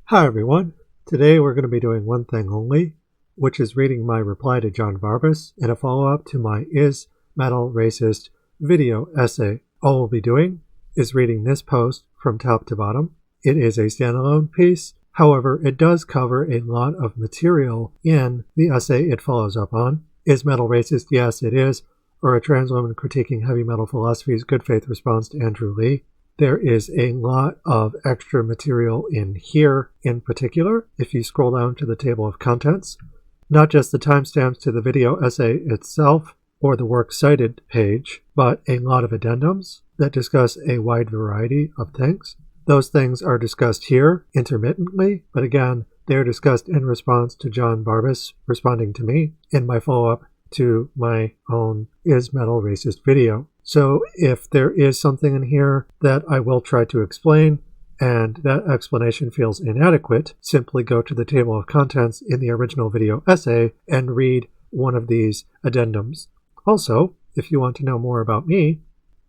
Hi everyone. Today we're going to be doing one thing only, which is reading my reply to Jon Barbas in a follow-up to my Is Metal Racist video essay. All we'll be doing is reading this post from top to bottom. It is a standalone piece. However, it does cover a lot of material in the essay it follows up on. Is metal racist? Yes, it is. Or a trans woman critiquing heavy metal philosophy's good faith response to Andrew Lee. There is a lot of extra material in here in particular, if you scroll down to the table of contents. Not just the timestamps to the video essay itself or the works cited page, but a lot of addendums that discuss a wide variety of things. Those things are discussed here intermittently, but again, they are discussed in response to Jon Barbas responding to me in my follow-up to my own Is Metal Racist video. So if there is something in here that I will try to explain and that explanation feels inadequate, simply go to the table of contents in the original video essay and read one of these addendums. Also, if you want to know more about me,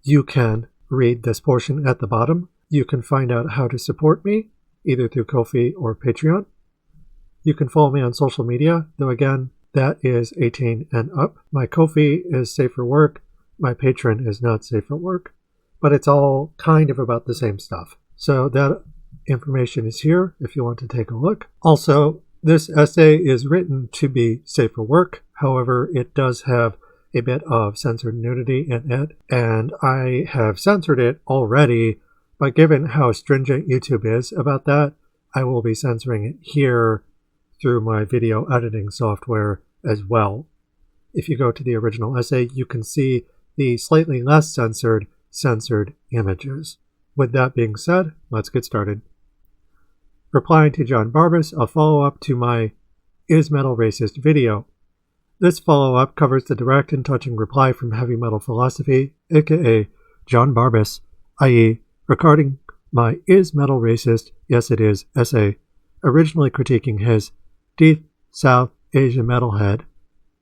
you can read this portion at the bottom. You can find out how to support me, either through Ko-fi or Patreon. You can follow me on social media, though again, that is 18 and up. My Ko-fi is safe for work. My Patreon is not safe for work, but it's all kind of about the same stuff. So that information is here if you want to take a look. Also, this essay is written to be safe for work. However, it does have a bit of censored nudity in it, and I have censored it already, but given how stringent YouTube is about that, I will be censoring it here through my video editing software as well. If you go to the original essay, you can see the slightly less censored images. With that being said, let's get started. Replying to Jon Barbas, a follow-up to my Is Metal Racist video. This follow-up covers the direct and touching reply from Heavy Metal Philosophy, aka Jon Barbas, i.e. regarding my Is Metal Racist? Yes It Is essay, originally critiquing his South Asian Metalhead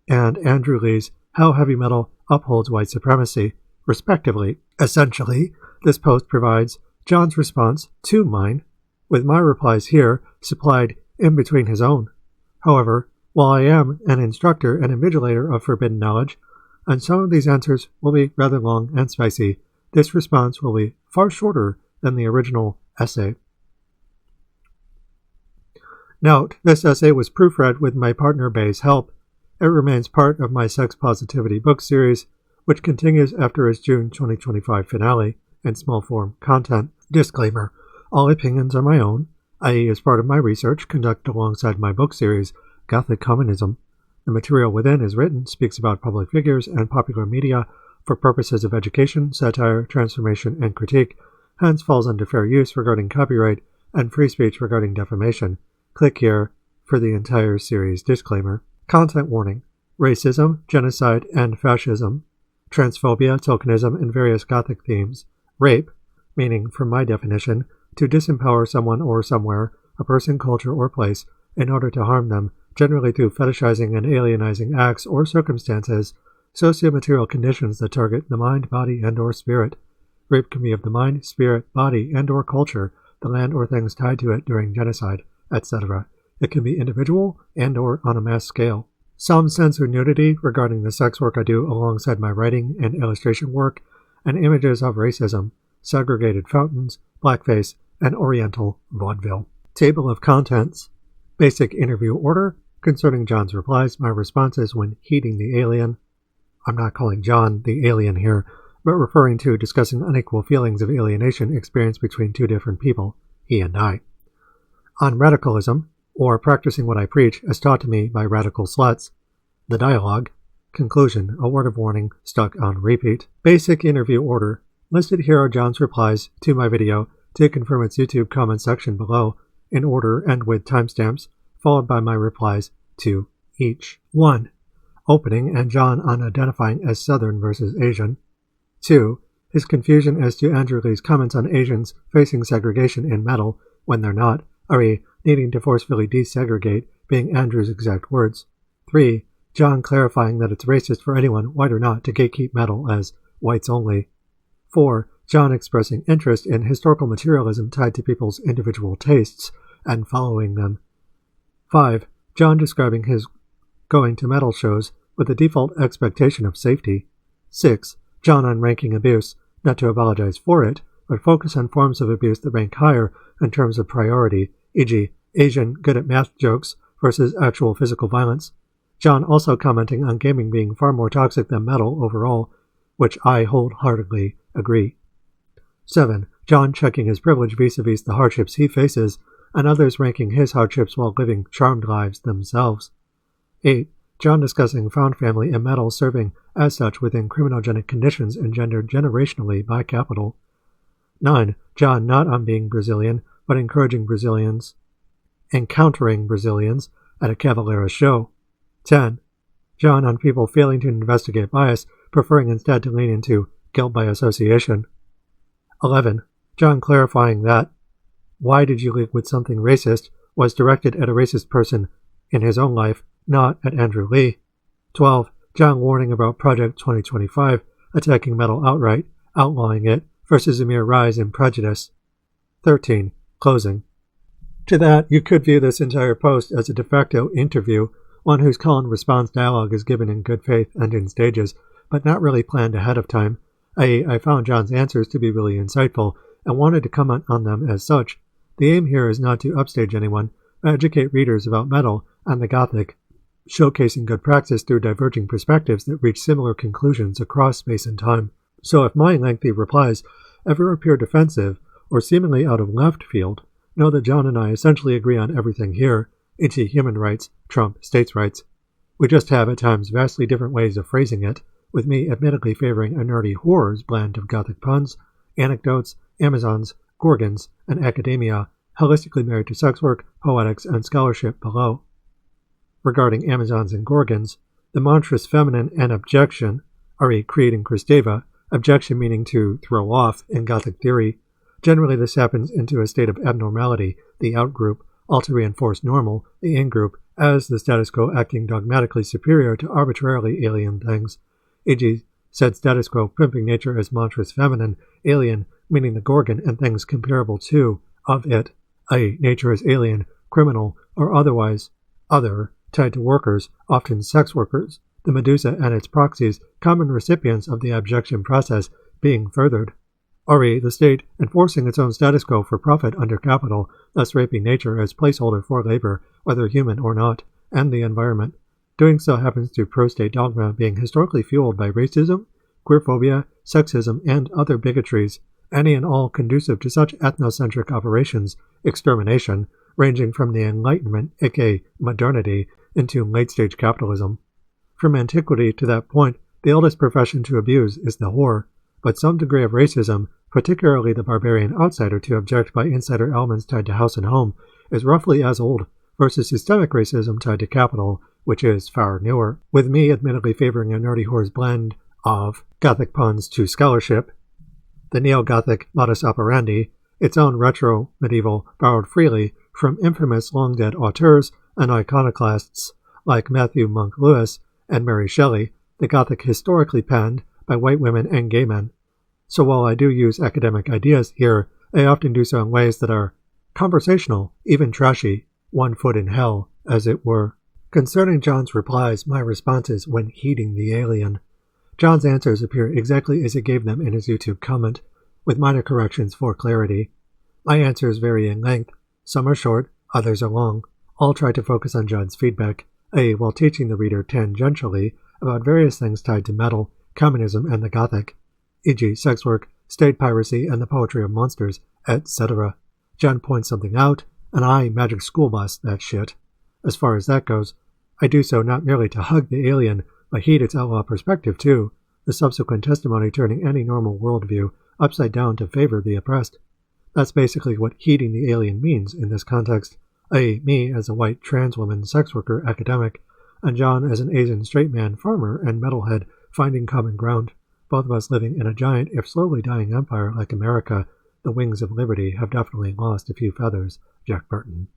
and Andrew Lee's How Heavy Metal Upholds White Supremacy, respectively. Essentially, this post provides Jon's response to mine, with my replies here supplied in between his own. However, while I am an instructor and invigilator of forbidden knowledge, and some of these answers will be rather long and spicy, this response will be far shorter than the original essay. Note, this essay was proofread with my partner Bay's help. It remains part of my Sex Positivity book series, which continues after its June 2025 finale in small form content. Disclaimer: all opinions are my own, i.e. as part of my research conducted alongside my book series, Gothic Communism. The material within is written, speaks about public figures and popular media for purposes of education, satire, transformation, and critique, hence falls under fair use regarding copyright and free speech regarding defamation. Click here for the entire series disclaimer. Content warning: racism, genocide, and fascism, transphobia, tokenism, and various Gothic themes, rape, meaning, from my definition, to disempower someone or somewhere, a person, culture, or place, in order to harm them, generally through fetishizing and alienizing acts or circumstances, socio-material conditions that target the mind, body, and or spirit. Rape can be of the mind, spirit, body, and or culture, the land or things tied to it during genocide, etc. It can be individual and or on a mass scale. Some censor nudity regarding the sex work I do alongside my writing and illustration work, and images of racism, segregated fountains, blackface, and Oriental vaudeville. Table of contents. Basic interview order concerning Jon's replies, my responses when heeding the alien. I'm not calling Jon the alien here, but referring to discussing unequal feelings of alienation experienced between two different people, he and I. On radicalism, or practicing what I preach as taught to me by radical sluts. The Dialog. Conclusion, a word of warning stuck on repeat. Basic interview order. Listed here are Jon's replies to my video to confirm its YouTube comment section below, in order and with timestamps, followed by my replies to each. 1. Opening and Jon on identifying as Southern versus Asian. 2. His confusion as to Andrew Lee's comments on Asians facing segregation in metal when they're not, i.e. needing to forcefully desegregate being Andrew's exact words. 3. Jon clarifying that it's racist for anyone, white or not, to gatekeep metal as whites only. 4. Jon expressing interest in historical materialism tied to people's individual tastes, and following them. 5. Jon describing his going to metal shows with the default expectation of safety. 6. Jon on ranking abuse, not to apologize for it, but focus on forms of abuse that rank higher in terms of priority, e.g. Asian good at math jokes versus actual physical violence. Jon also commenting on gaming being far more toxic than metal overall, which I wholeheartedly agree. 7. Jon checking his privilege vis-a-vis the hardships he faces, and others ranking his hardships while living charmed lives themselves. 8. Jon discussing found family and metal serving as such within criminogenic conditions engendered generationally by capital. 9. Jon not on being Brazilian, but encountering Brazilians at a Cavalera show. 10. Jon on people failing to investigate bias, preferring instead to lean into guilt by association. 11. Jon clarifying that "Why did you lead with something racist?" was directed at a racist person in his own life, not at Andrew Lee. 12. Jon warning about Project 2025, attacking metal outright, outlawing it, versus a mere rise in prejudice. 13. Closing. To that, you could view this entire post as a de facto interview, one whose call and response dialogue is given in good faith and in stages, but not really planned ahead of time. I found Jon's answers to be really insightful, and wanted to comment on them as such. The aim here is not to upstage anyone, but educate readers about metal and the Gothic, showcasing good practice through diverging perspectives that reach similar conclusions across space and time. So if my lengthy replies ever appear defensive or seemingly out of left field, know that Jon and I essentially agree on everything here, e.g. human rights, Trump, states' rights. We just have at times vastly different ways of phrasing it, with me admittedly favoring a nerdy horrors blend of Gothic puns, anecdotes, Amazons, Gorgons, and academia, holistically married to sex work, poetics, and scholarship below. Regarding Amazons and Gorgons, the monstrous feminine and objection, re creating Christeva, objection meaning to throw off in Gothic theory. Generally this happens into a state of abnormality, the out-group, all to reinforce normal, the in-group, as the status quo acting dogmatically superior to arbitrarily alien things, e.g. said status quo primping nature as monstrous feminine, alien, meaning the Gorgon and things comparable to, of it, i.e. nature is alien, criminal, or otherwise other, tied to workers, often sex workers, the Medusa and its proxies, common recipients of the abjection process, being furthered. Re, the state, enforcing its own status quo for profit under capital, thus raping nature as placeholder for labor, whether human or not, and the environment. Doing so happens through pro-state dogma being historically fueled by racism, queerphobia, sexism, and other bigotries, any and all conducive to such ethnocentric operations, extermination, ranging from the Enlightenment, aka modernity, into late-stage capitalism. From antiquity to that point, the oldest profession to abuse is the whore, but some degree of racism, particularly the barbarian outsider to object by insider elements tied to house and home, is roughly as old, versus systemic racism tied to capital, which is far newer, with me admittedly favoring a nerdy whore's blend of Gothic puns to scholarship, the neo-Gothic modus operandi, its own retro-medieval borrowed freely from infamous long-dead auteurs and iconoclasts like Matthew Monk Lewis and Mary Shelley, the Gothic historically penned by white women and gay men. So while I do use academic ideas here, I often do so in ways that are conversational, even trashy, one foot in hell, as it were. Concerning Jon's replies, my responses when heeding the alien. Jon's answers appear exactly as he gave them in his YouTube comment, with minor corrections for clarity. My answers vary in length. Some are short, others are long. All try to focus on Jon's feedback, while teaching the reader tangentially about various things tied to metal, communism, and the Gothic, e.g. sex work, state piracy, and the poetry of monsters, etc. Jon points something out, and I magic school bus that shit. As far as that goes, I do so not merely to hug the alien, but heed its outlaw perspective too, the subsequent testimony turning any normal worldview upside down to favor the oppressed. That's basically what heeding the alien means in this context, i.e. me as a white trans woman sex worker academic, and Jon as an Asian straight man farmer and metalhead finding common ground, both of us living in a giant if slowly dying empire like America. The wings of liberty have definitely lost a few feathers, Jack Burton.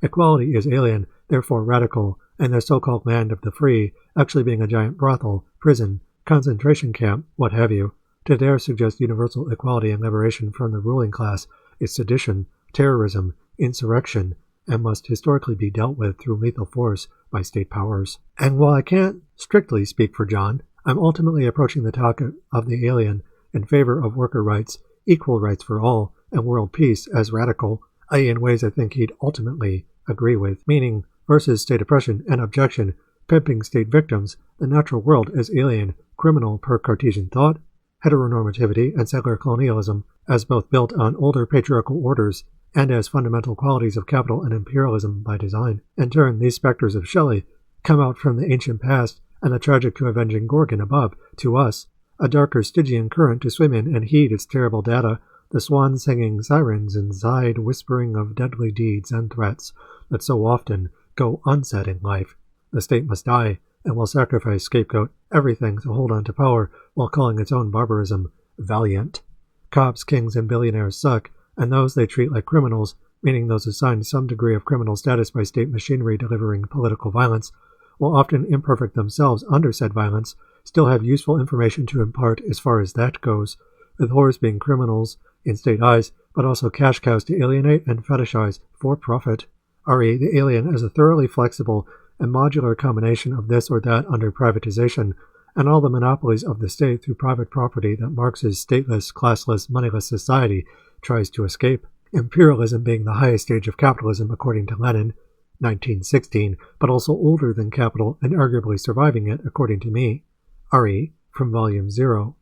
Equality is alien, therefore radical, and the so-called land of the free actually being a giant brothel, prison, concentration camp, what have you. To dare suggest universal equality and liberation from the ruling class is sedition, terrorism, insurrection, and must historically be dealt with through lethal force by state powers. And while I can't strictly speak for Jon, I'm ultimately approaching the topic of the alien in favor of worker rights, equal rights for all, and world peace as radical, i.e. in ways I think he'd ultimately agree with, meaning versus state oppression and objection, pimping state victims, the natural world as alien, criminal per Cartesian thought, heteronormativity and settler colonialism as both built on older patriarchal orders and as fundamental qualities of capital and imperialism by design. In turn, these specters of Shelley come out from the ancient past and the tragic to avenging Gorgon above, to us, a darker Stygian current to swim in and heed its terrible data, the swan singing sirens and Zide whispering of deadly deeds and threats that so often go unsaid in life. The state must die, and will sacrifice, scapegoat, everything to hold on to power while calling its own barbarism valiant. Cops, kings, and billionaires suck, and those they treat like criminals, meaning those assigned some degree of criminal status by state machinery delivering political violence, while often imperfect themselves under said violence, still have useful information to impart as far as that goes, with whores being criminals in state eyes, but also cash cows to alienate and fetishize for profit. re. the alien as a thoroughly flexible and modular combination of this or that under privatization, and all the monopolies of the state through private property that Marx's stateless, classless, moneyless society tries to escape. Imperialism being the highest stage of capitalism according to Lenin, 1916, but also older than capital and arguably surviving it according to me. re. from Volume 0.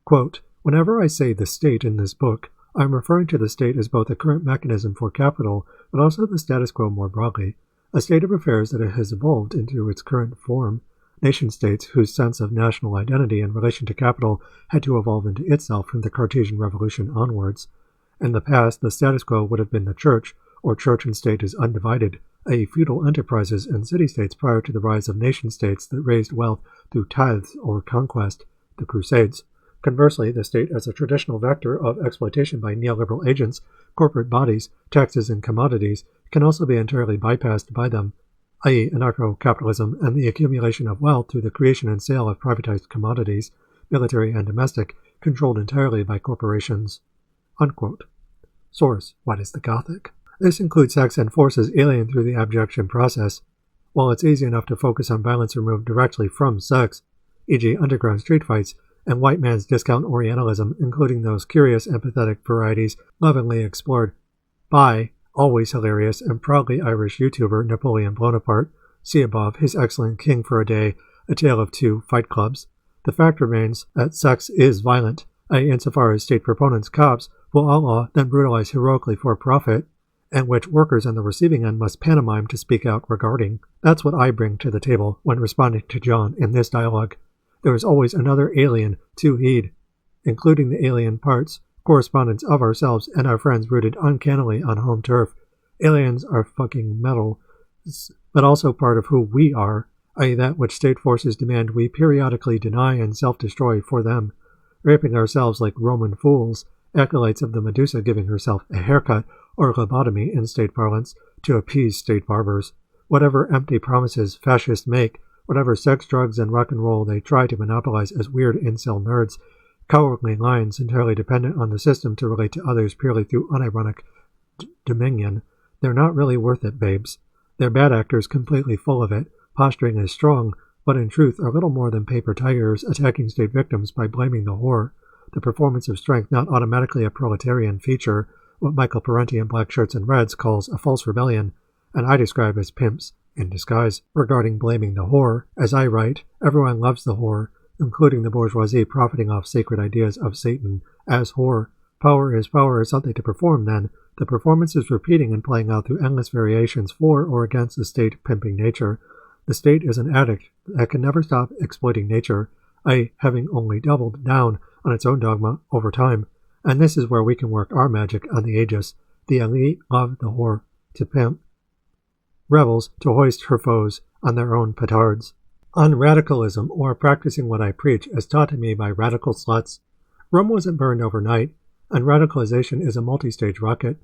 Quote, whenever I say the state in this book, I am referring to the state as both a current mechanism for capital, but also the status quo more broadly, a state of affairs that it has evolved into its current form. Nation-states whose sense of national identity in relation to capital had to evolve into itself from the Cartesian Revolution onwards. In the past, the status quo would have been the church, or church and state as undivided, i.e. feudal enterprises and city-states prior to the rise of nation-states that raised wealth through tithes or conquest, the Crusades. Conversely, the state as a traditional vector of exploitation by neoliberal agents, corporate bodies, taxes, and commodities can also be entirely bypassed by them, i.e. anarcho-capitalism and the accumulation of wealth through the creation and sale of privatized commodities, military and domestic, controlled entirely by corporations. Unquote. Source, what is the Gothic? This includes sex and forces alien through the abjection process. While it's easy enough to focus on violence removed directly from sex, e.g. underground street fights, and white man's discount Orientalism, including those curious empathetic varieties lovingly explored by always hilarious and proudly Irish YouTuber Napoleon Bonaparte, see above his excellent King for a Day, A Tale of Two Fight Clubs. The fact remains that sex is violent, i.e. insofar as state proponents, cops, will outlaw, then brutalize heroically for profit, and which workers on the receiving end must pantomime to speak out regarding. That's what I bring to the table when responding to Jon in this dialogue. There is always another alien to heed, including the alien parts, correspondents of ourselves and our friends rooted uncannily on home turf. Aliens are fucking metal, but also part of who we are, i.e. that which state forces demand we periodically deny and self-destroy for them, raping ourselves like Roman fools, acolytes of the Medusa giving herself a haircut or lobotomy in state parlance to appease state barbers. Whatever empty promises fascists make, whatever sex, drugs, and rock and roll they try to monopolize as weird incel nerds, cowardly lions entirely dependent on the system to relate to others purely through unironic dominion, they're not really worth it, babes. They're bad actors completely full of it, posturing as strong, but in truth are little more than paper tigers attacking state victims by blaming the whore. The performance of strength not automatically a proletarian feature, what Michael Parenti in Black Shirts and Reds calls a false rebellion, and I describe as pimps in disguise. Regarding blaming the whore, as I write, everyone loves the whore, including the bourgeoisie profiting off sacred ideas of Satan as whore. Power is something to perform then. The performance is repeating and playing out through endless variations for or against the state pimping nature. The state is an addict that can never stop exploiting nature, i.e. having only doubled down on its own dogma over time. And this is where we can work our magic on the aegis. The elite love the whore to pimp, rebels to hoist her foes on their own petards. On radicalism, or practicing what I preach, as taught to me by radical sluts, Rome wasn't burned overnight, and radicalization is a multi-stage rocket.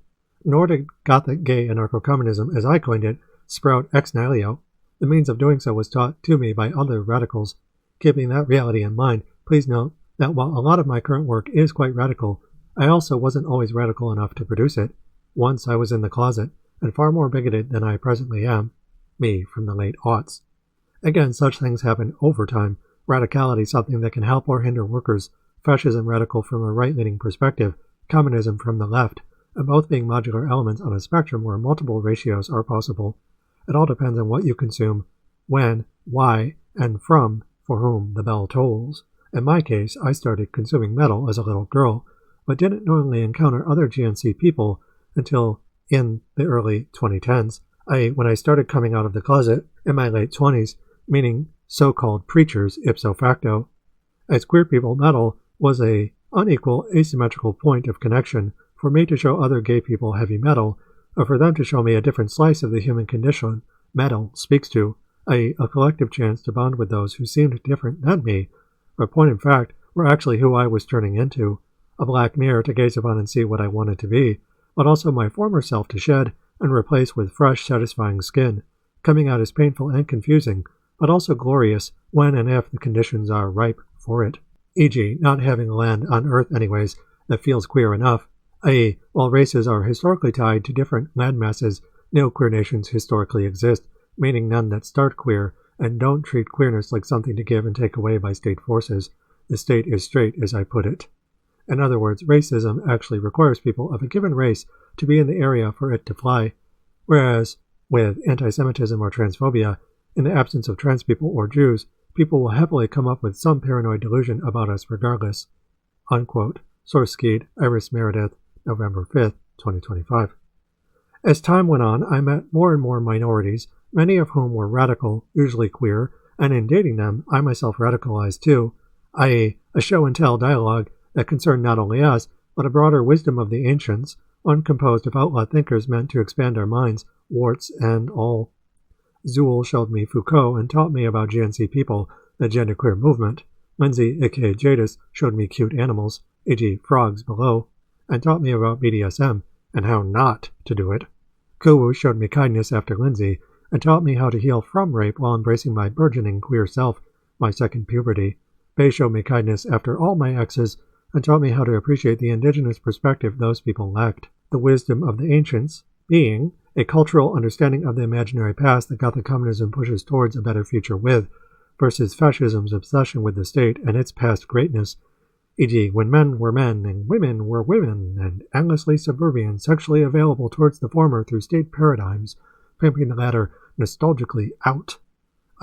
Nor did Gothic gay anarcho-communism, as I coined it, sprout ex nihilo. The means of doing so was taught to me by other radicals. Keeping that reality in mind, please note that while a lot of my current work is quite radical, I also wasn't always radical enough to produce it. Once I was in the closet, and far more bigoted than I presently am, me from the late aughts. Again, such things happen over time. Radicality something that can help or hinder workers, fascism radical from a right-leaning perspective, communism from the left, and both being modular elements on a spectrum where multiple ratios are possible. It all depends on what you consume, when, why, and from for whom the bell tolls. In my case, I started consuming metal as a little girl, but didn't normally encounter other GNC people until in the early 2010s. When I started coming out of the closet in my late 20s, meaning so-called preachers ipso facto. As queer people, metal was a unequal, asymmetrical point of connection for me to show other gay people heavy metal, or for them to show me a different slice of the human condition metal speaks to, a collective chance to bond with those who seemed different than me, but point in fact were actually who I was turning into, a black mirror to gaze upon and see what I wanted to be, but also my former self to shed and replace with fresh, satisfying skin, coming out as painful and confusing, but also glorious when and if the conditions are ripe for it. E.g., not having a land on Earth anyways that feels queer enough, i.e., while races are historically tied to different land masses, no queer nations historically exist, meaning none that start queer and don't treat queerness like something to give and take away by state forces. The state is straight, as I put it. In other words, racism actually requires people of a given race to be in the area for it to fly, whereas with anti-Semitism or transphobia, in the absence of trans people or Jews, people will happily come up with some paranoid delusion about us regardless. Unquote. Source Skeed, Iris Meredith, November 5th, 2025. As time went on, I met more and more minorities, many of whom were radical, usually queer, and in dating them, I myself radicalized too, i.e., a show-and-tell dialogue that concerned not only us, but a broader wisdom of the ancients, one composed of outlaw thinkers meant to expand our minds, warts and all. Zool showed me Foucault and taught me about GNC people, the genderqueer movement. Lindsay, aka Jadis, showed me cute animals, e.g. frogs below, and taught me about BDSM and how not to do it. Kuwu showed me kindness after Lindsay, and taught me how to heal from rape while embracing my burgeoning queer self, my second puberty. Bay showed me kindness after all my exes, and taught me how to appreciate the indigenous perspective those people lacked. The wisdom of the ancients being a cultural understanding of the imaginary past that Gothic communism pushes towards a better future with, versus fascism's obsession with the state and its past greatness, e.g. when men were men and women were women, and endlessly subservient, sexually available towards the former through state paradigms, pimping the latter nostalgically out,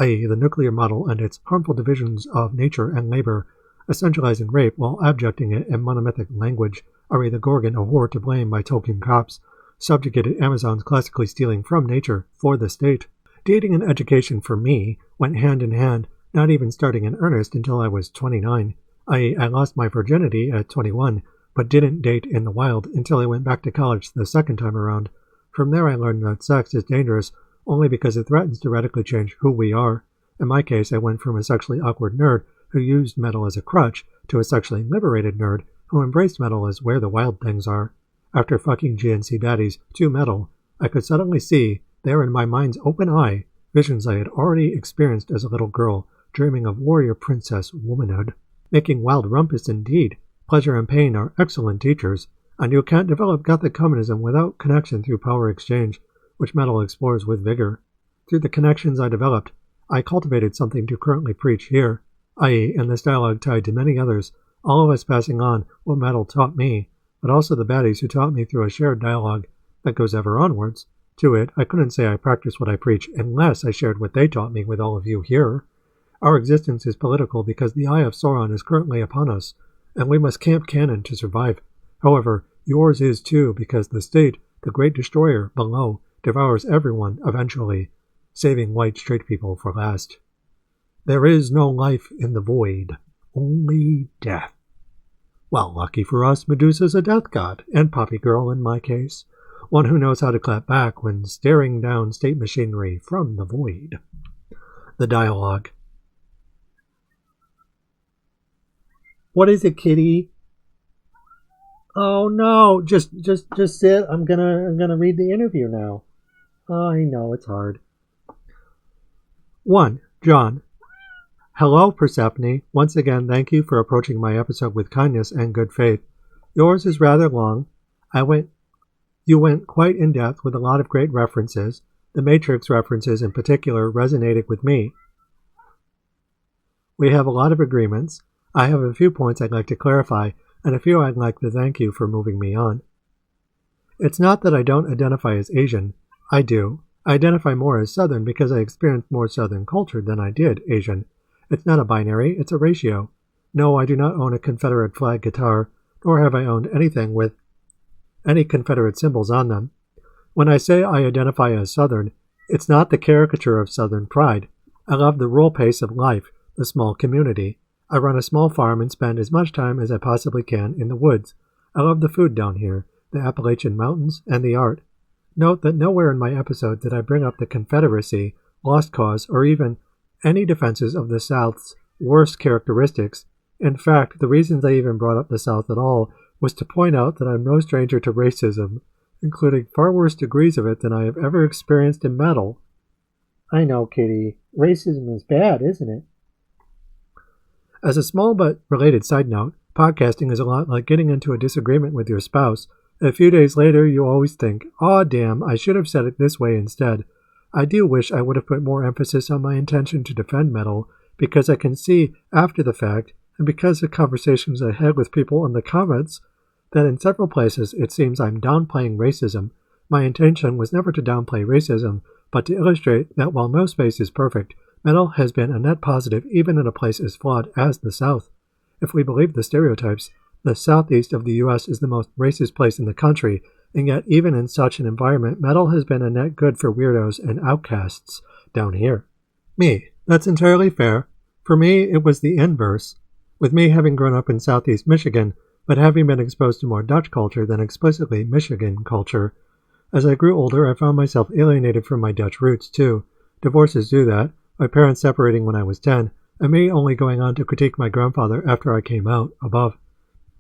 i.e. the nuclear model and its harmful divisions of nature and labor, essentializing rape while abjecting it in monomythic language, i.e. the Gorgon a whore to blame by Tolkien cops, subjugated Amazons classically stealing from nature for the state. Dating and education for me went hand in hand, not even starting in earnest until I was 29, i.e. I lost my virginity at 21, but didn't date in the wild until I went back to college the second time around. From there I learned that sex is dangerous only because it threatens to radically change who we are. In my case, I went from a sexually awkward nerd who used metal as a crutch to a sexually liberated nerd who embraced metal as where the wild things are. After fucking GNC baddies to metal, I could suddenly see, there in my mind's open eye, visions I had already experienced as a little girl, dreaming of warrior princess womanhood. Making wild rumpus indeed. Pleasure and pain are excellent teachers, and you can't develop Gothic communism without connection through power exchange, which metal explores with vigor. Through the connections I developed, I cultivated something to currently preach here, i.e. in this dialogue tied to many others, all of us passing on what metal taught me, but also the baddies who taught me through a shared dialogue that goes ever onwards. To it, I couldn't say I practice what I preach unless I shared what they taught me with all of you here. Our existence is political because the eye of Sauron is currently upon us, and we must camp cannon to survive. However, yours is too because the state, the great destroyer below, devours everyone eventually, saving white straight people for last. There is no life in the void, only death. Well, lucky for us, Medusa's a death god, and Poppy Girl in my case, one who knows how to clap back when staring down state machinery from the void. The dialogue. What is it, kitty? Oh no, just sit. I'm gonna read the interview now. I know it's hard. 1. Jon. Hello, Persephone. Once again, thank you for approaching my episode with kindness and good faith. Yours is rather long. I went You went quite in-depth with a lot of great references. The Matrix references in particular resonated with me. We have a lot of agreements. I have a few points I'd like to clarify, and a few I'd like to thank you for moving me on. It's not that I don't identify as Asian. I do. I identify more as Southern because I experienced more Southern culture than I did Asian. It's not a binary, it's a ratio. No, I do not own a Confederate flag guitar, nor have I owned anything with any Confederate symbols on them. When I say I identify as Southern, it's not the caricature of Southern pride. I love the rural pace of life, the small community. I run a small farm and spend as much time as I possibly can in the woods. I love the food down here, the Appalachian Mountains, and the art. Note that nowhere in my episode did I bring up the Confederacy, Lost Cause, or even any defenses of the South's worst characteristics. In fact, the reasons I even brought up the South at all was to point out that I'm no stranger to racism, including far worse degrees of it than I have ever experienced in metal. I know, Kitty. Racism is bad, isn't it? As a small but related side note, podcasting is a lot like getting into a disagreement with your spouse. A few days later, you always think, "Aw, damn, I should have said it this way instead." I do wish I would have put more emphasis on my intention to defend metal, because I can see, after the fact, and because of conversations I had with people in the comments, that in several places it seems I'm downplaying racism. My intention was never to downplay racism, but to illustrate that while no space is perfect, metal has been a net positive even in a place as flawed as the South. If we believe the stereotypes, the southeast of the U.S. is the most racist place in the country, and yet even in such an environment, metal has been a net good for weirdos and outcasts down here. Me. That's entirely fair. For me, it was the inverse. With me having grown up in southeast Michigan, but having been exposed to more Dutch culture than explicitly Michigan culture, as I grew older, I found myself alienated from my Dutch roots, too. Divorces do that, my parents separating when I was 10, and me only going on to critique my grandfather after I came out, above.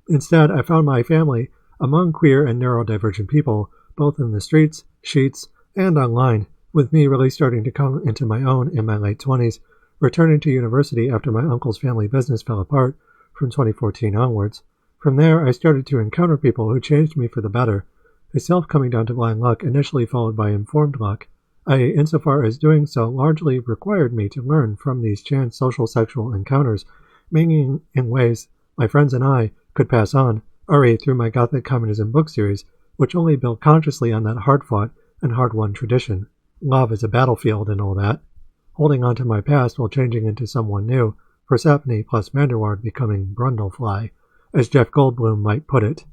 Instead, I found my family among queer and neurodivergent people, both in the streets, sheets, and online, with me really starting to come into my own in my late 20s, returning to university after my uncle's family business fell apart from 2014 onwards. From there, I started to encounter people who changed me for the better, myself coming down to blind luck, initially followed by informed luck, i.e., insofar as doing so largely required me to learn from these chance social sexual encounters, meaning in ways my friends and I could pass on, re through my Gothic communism book series, which only built consciously on that hard-fought and hard-won tradition. Love is a battlefield and all that. Holding on to my past while changing into someone new, Persephone plus Vanderward becoming Brundlefly, as Jeff Goldblum might put it.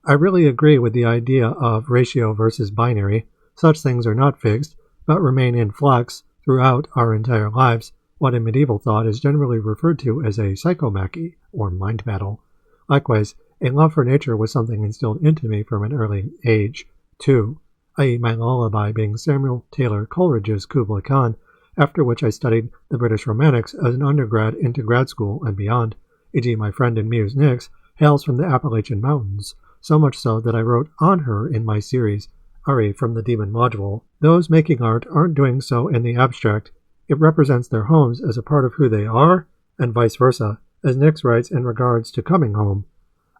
I really agree with the idea of ratio versus binary. Such things are not fixed, but remain in flux throughout our entire lives, what in medieval thought is generally referred to as a psychomachy, or mind battle. Likewise, a love for nature was something instilled into me from an early age, too, i.e. my lullaby being Samuel Taylor Coleridge's Kubla Khan, after which I studied the British Romantics as an undergrad into grad school and beyond, e.g. my friend and muse Nix hails from the Appalachian Mountains, so much so that I wrote on her in my series, Ari from the Demon module. Those making art aren't doing so in the abstract. It represents their homes as a part of who they are, and vice versa, as Nix writes in regards to coming home.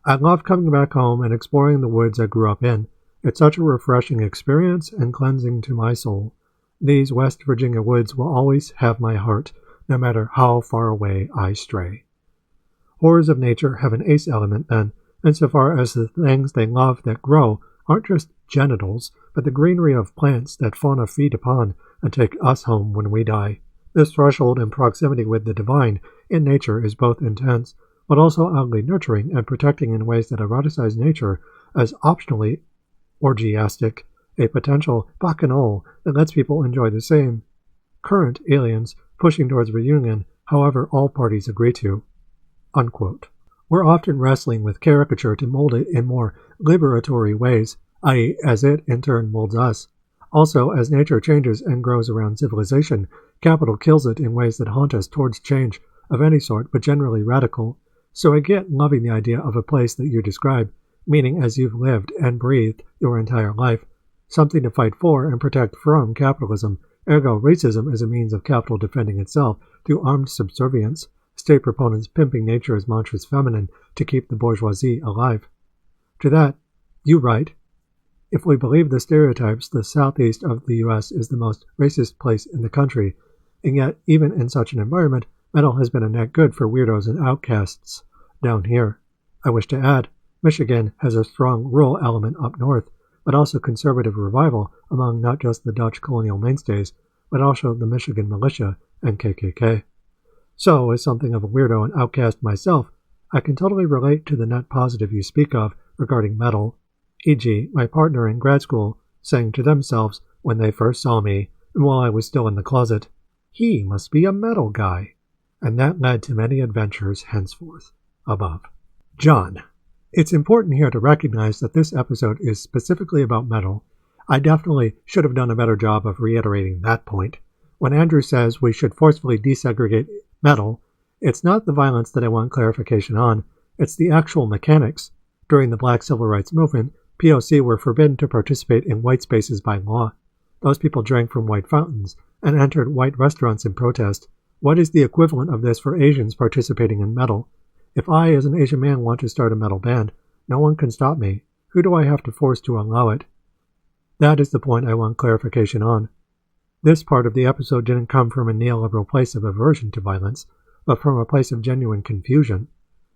I love coming back home and exploring the woods I grew up in. It's such a refreshing experience and cleansing to my soul. These West Virginia woods will always have my heart, no matter how far away I stray. Horrors of nature have an ace element, then, insofar as the things they love that grow aren't just genitals, but the greenery of plants that fauna feed upon and take us home when we die. This threshold and proximity with the divine in nature is both intense, but also oddly nurturing and protecting in ways that eroticize nature as optionally orgiastic, a potential bacchanal that lets people enjoy the same current aliens pushing towards reunion, however all parties agree to. Unquote. We're often wrestling with caricature to mold it in more liberatory ways, i.e. as it in turn molds us. Also, as nature changes and grows around civilization, capital kills it in ways that haunt us towards change of any sort, but generally radical. So I get loving the idea of a place that you describe, meaning as you've lived and breathed your entire life, something to fight for and protect from capitalism, ergo racism is a means of capital defending itself through armed subservience, state proponents pimping nature as mantras feminine to keep the bourgeoisie alive. To that, you write, If we believe the stereotypes, the southeast of the US is the most racist place in the country, and yet, even in such an environment, metal has been a net good for weirdos and outcasts down here. I wish to add, Michigan has a strong rural element up north, but also conservative revival among not just the Dutch colonial mainstays, but also the Michigan militia and KKK. So, as something of a weirdo and outcast myself, I can totally relate to the net positive you speak of regarding metal, e.g., my partner in grad school saying to themselves when they first saw me, and while I was still in the closet, "He must be a metal guy," and that led to many adventures henceforth. Above. John. It's important here to recognize that this episode is specifically about metal. I definitely should have done a better job of reiterating that point. When Andrew says we should forcefully desegregate metal, it's not the violence that I want clarification on, it's the actual mechanics. During the Black Civil Rights Movement, POC were forbidden to participate in white spaces by law. Those people drank from white fountains and entered white restaurants in protest. What is the equivalent of this for Asians participating in metal? If I, as an Asian man, want to start a metal band, no one can stop me. Who do I have to force to allow it? That is the point I want clarification on. This part of the episode didn't come from a neoliberal place of aversion to violence, but from a place of genuine confusion.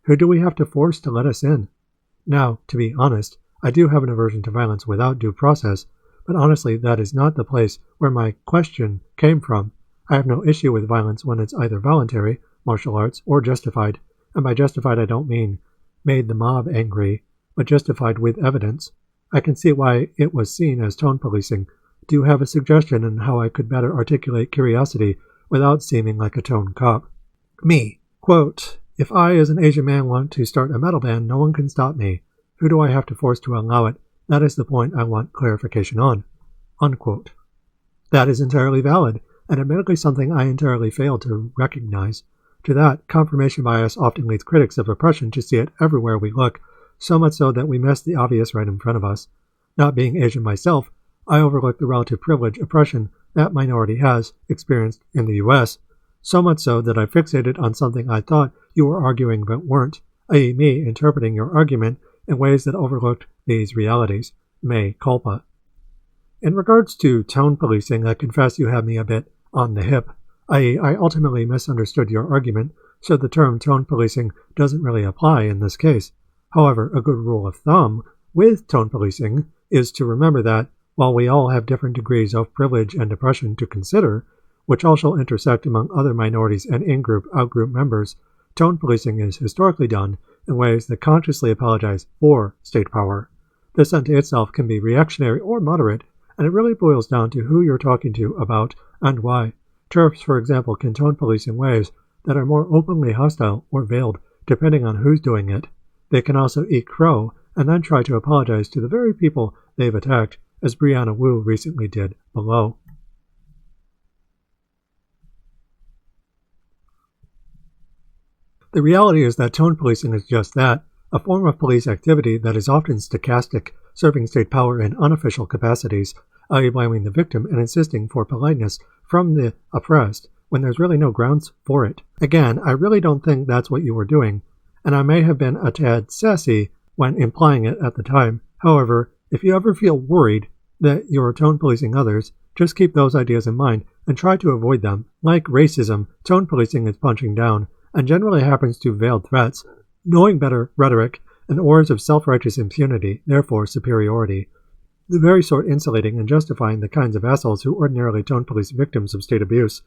Who do we have to force to let us in? Now, to be honest, I do have an aversion to violence without due process, but honestly, that is not the place where my question came from. I have no issue with violence when it's either voluntary, martial arts, or justified. And by justified I don't mean made the mob angry, but justified with evidence. I can see why it was seen as tone policing. Do you have a suggestion on how I could better articulate curiosity without seeming like a tone cop? Me. Quote, if I as an Asian man want to start a metal band, no one can stop me. Who do I have to force to allow it? That is the point I want clarification on. Unquote. That is entirely valid, and admittedly something I entirely failed to recognize. To that, confirmation bias often leads critics of oppression to see it everywhere we look, so much so that we miss the obvious right in front of us. Not being Asian myself, I overlook the relative privilege oppression that minority has experienced in the US, so much so that I fixated on something I thought you were arguing but weren't, i.e. me interpreting your argument in ways that overlooked these realities. Mea culpa. In regards to tone policing, I confess you have me a bit on the hip. I ultimately misunderstood your argument, so the term tone policing doesn't really apply in this case. However, a good rule of thumb with tone policing is to remember that, while we all have different degrees of privilege and oppression to consider, which also intersect among other minorities and in-group, out-group members, tone policing is historically done in ways that consciously apologize for state power. This unto itself can be reactionary or moderate, and it really boils down to who you're talking to about and why. TERFs, for example, can tone police in ways that are more openly hostile or veiled, depending on who's doing it. They can also eat crow and then try to apologize to the very people they've attacked, as Brianna Wu recently did below. The reality is that tone policing is just that, a form of police activity that is often stochastic, serving state power in unofficial capacities, i.e. blaming the victim and insisting for politeness from the oppressed when there's really no grounds for it. Again, I really don't think that's what you were doing, and I may have been a tad sassy when implying it at the time. However, if you ever feel worried that you're tone policing others, just keep those ideas in mind and try to avoid them. Like racism, tone policing is punching down, and generally happens to veiled threats, knowing better rhetoric, and auras of self-righteous impunity, therefore superiority. The very sort insulating and justifying the kinds of assholes who ordinarily tone police victims of state abuse,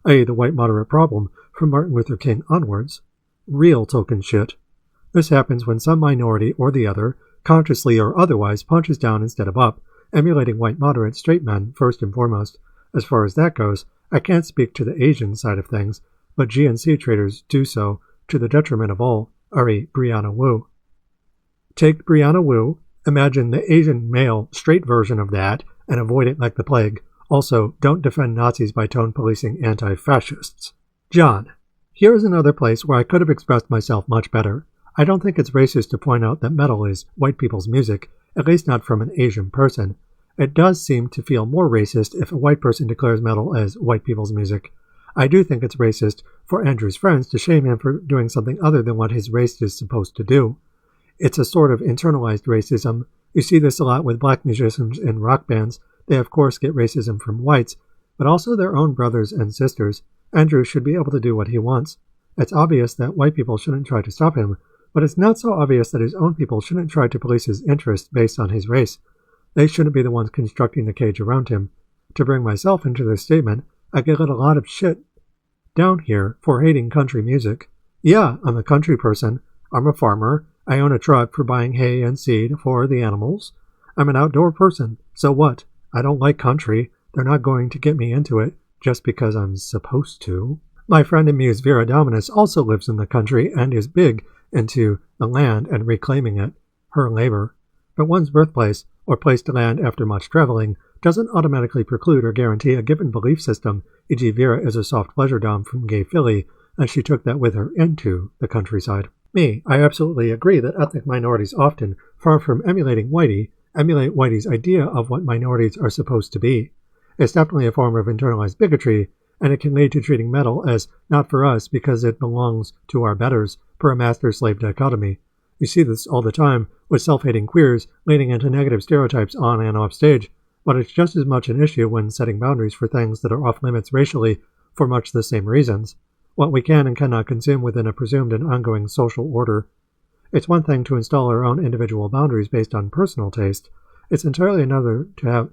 i.e. the white moderate problem from Martin Luther King onwards. Real token shit. This happens when some minority or the other, consciously or otherwise, punches down instead of up, emulating white moderate straight men first and foremost. As far as that goes, I can't speak to the Asian side of things, but GNC traders do so to the detriment of all, re. Brianna Wu. Take Brianna Wu, imagine the Asian male straight version of that, and avoid it like the plague. Also, don't defend Nazis by tone policing anti-fascists. John. Here is another place where I could have expressed myself much better. I don't think it's racist to point out that metal is white people's music, at least not from an Asian person. It does seem to feel more racist if a white person declares metal as white people's music. I do think it's racist for Andrew's friends to shame him for doing something other than what his race is supposed to do. It's a sort of internalized racism You see this a lot with black musicians in rock bands. They of course get racism from whites, but also their own brothers and sisters. Andrew should be able to do what he wants. It's obvious that white people shouldn't try to stop him, but it's not so obvious that his own people shouldn't try to police his interests based on his race. They shouldn't be the ones constructing the cage around him. To bring myself into this statement, I get a lot of shit down here for hating country music. Yeah, I'm a country person. I'm a farmer. I own a truck for buying hay and seed for the animals. I'm an outdoor person. So what? I don't like country. They're not going to get me into it just because I'm supposed to. My friend and muse Vera Dominus also lives in the country and is big into the land and reclaiming it, her labor. But one's birthplace, or place to land after much traveling, doesn't automatically preclude or guarantee a given belief system, e.g. Vera is a soft pleasure dom from gay Philly, and she took that with her into the countryside. Me, I absolutely agree that ethnic minorities often, far from emulating Whitey, emulate Whitey's idea of what minorities are supposed to be. It's definitely a form of internalized bigotry, and it can lead to treating metal as not for us because it belongs to our betters, per a master-slave dichotomy. You see this all the time with self-hating queers leaning into negative stereotypes on and off stage, but it's just as much an issue when setting boundaries for things that are off-limits racially for much the same reasons. What we can and cannot consume within a presumed and ongoing social order. It's one thing to install our own individual boundaries based on personal taste. It's entirely another to have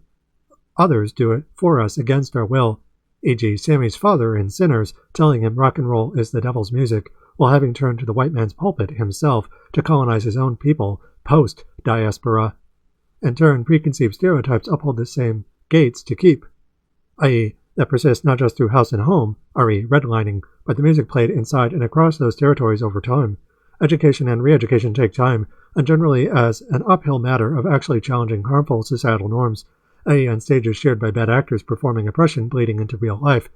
others do it for us against our will, e.g. Sammy's father in Sinners telling him rock and roll is the devil's music, while having turned to the white man's pulpit himself to colonize his own people post-diaspora. In turn, preconceived stereotypes uphold the same gates to keep, i.e., that persist not just through house and home, re. redlining, but the music played inside and across those territories over time. Education and re-education take time, and generally as an uphill matter of actually challenging harmful societal norms, i.e. on stages shared by bad actors performing oppression bleeding into real life,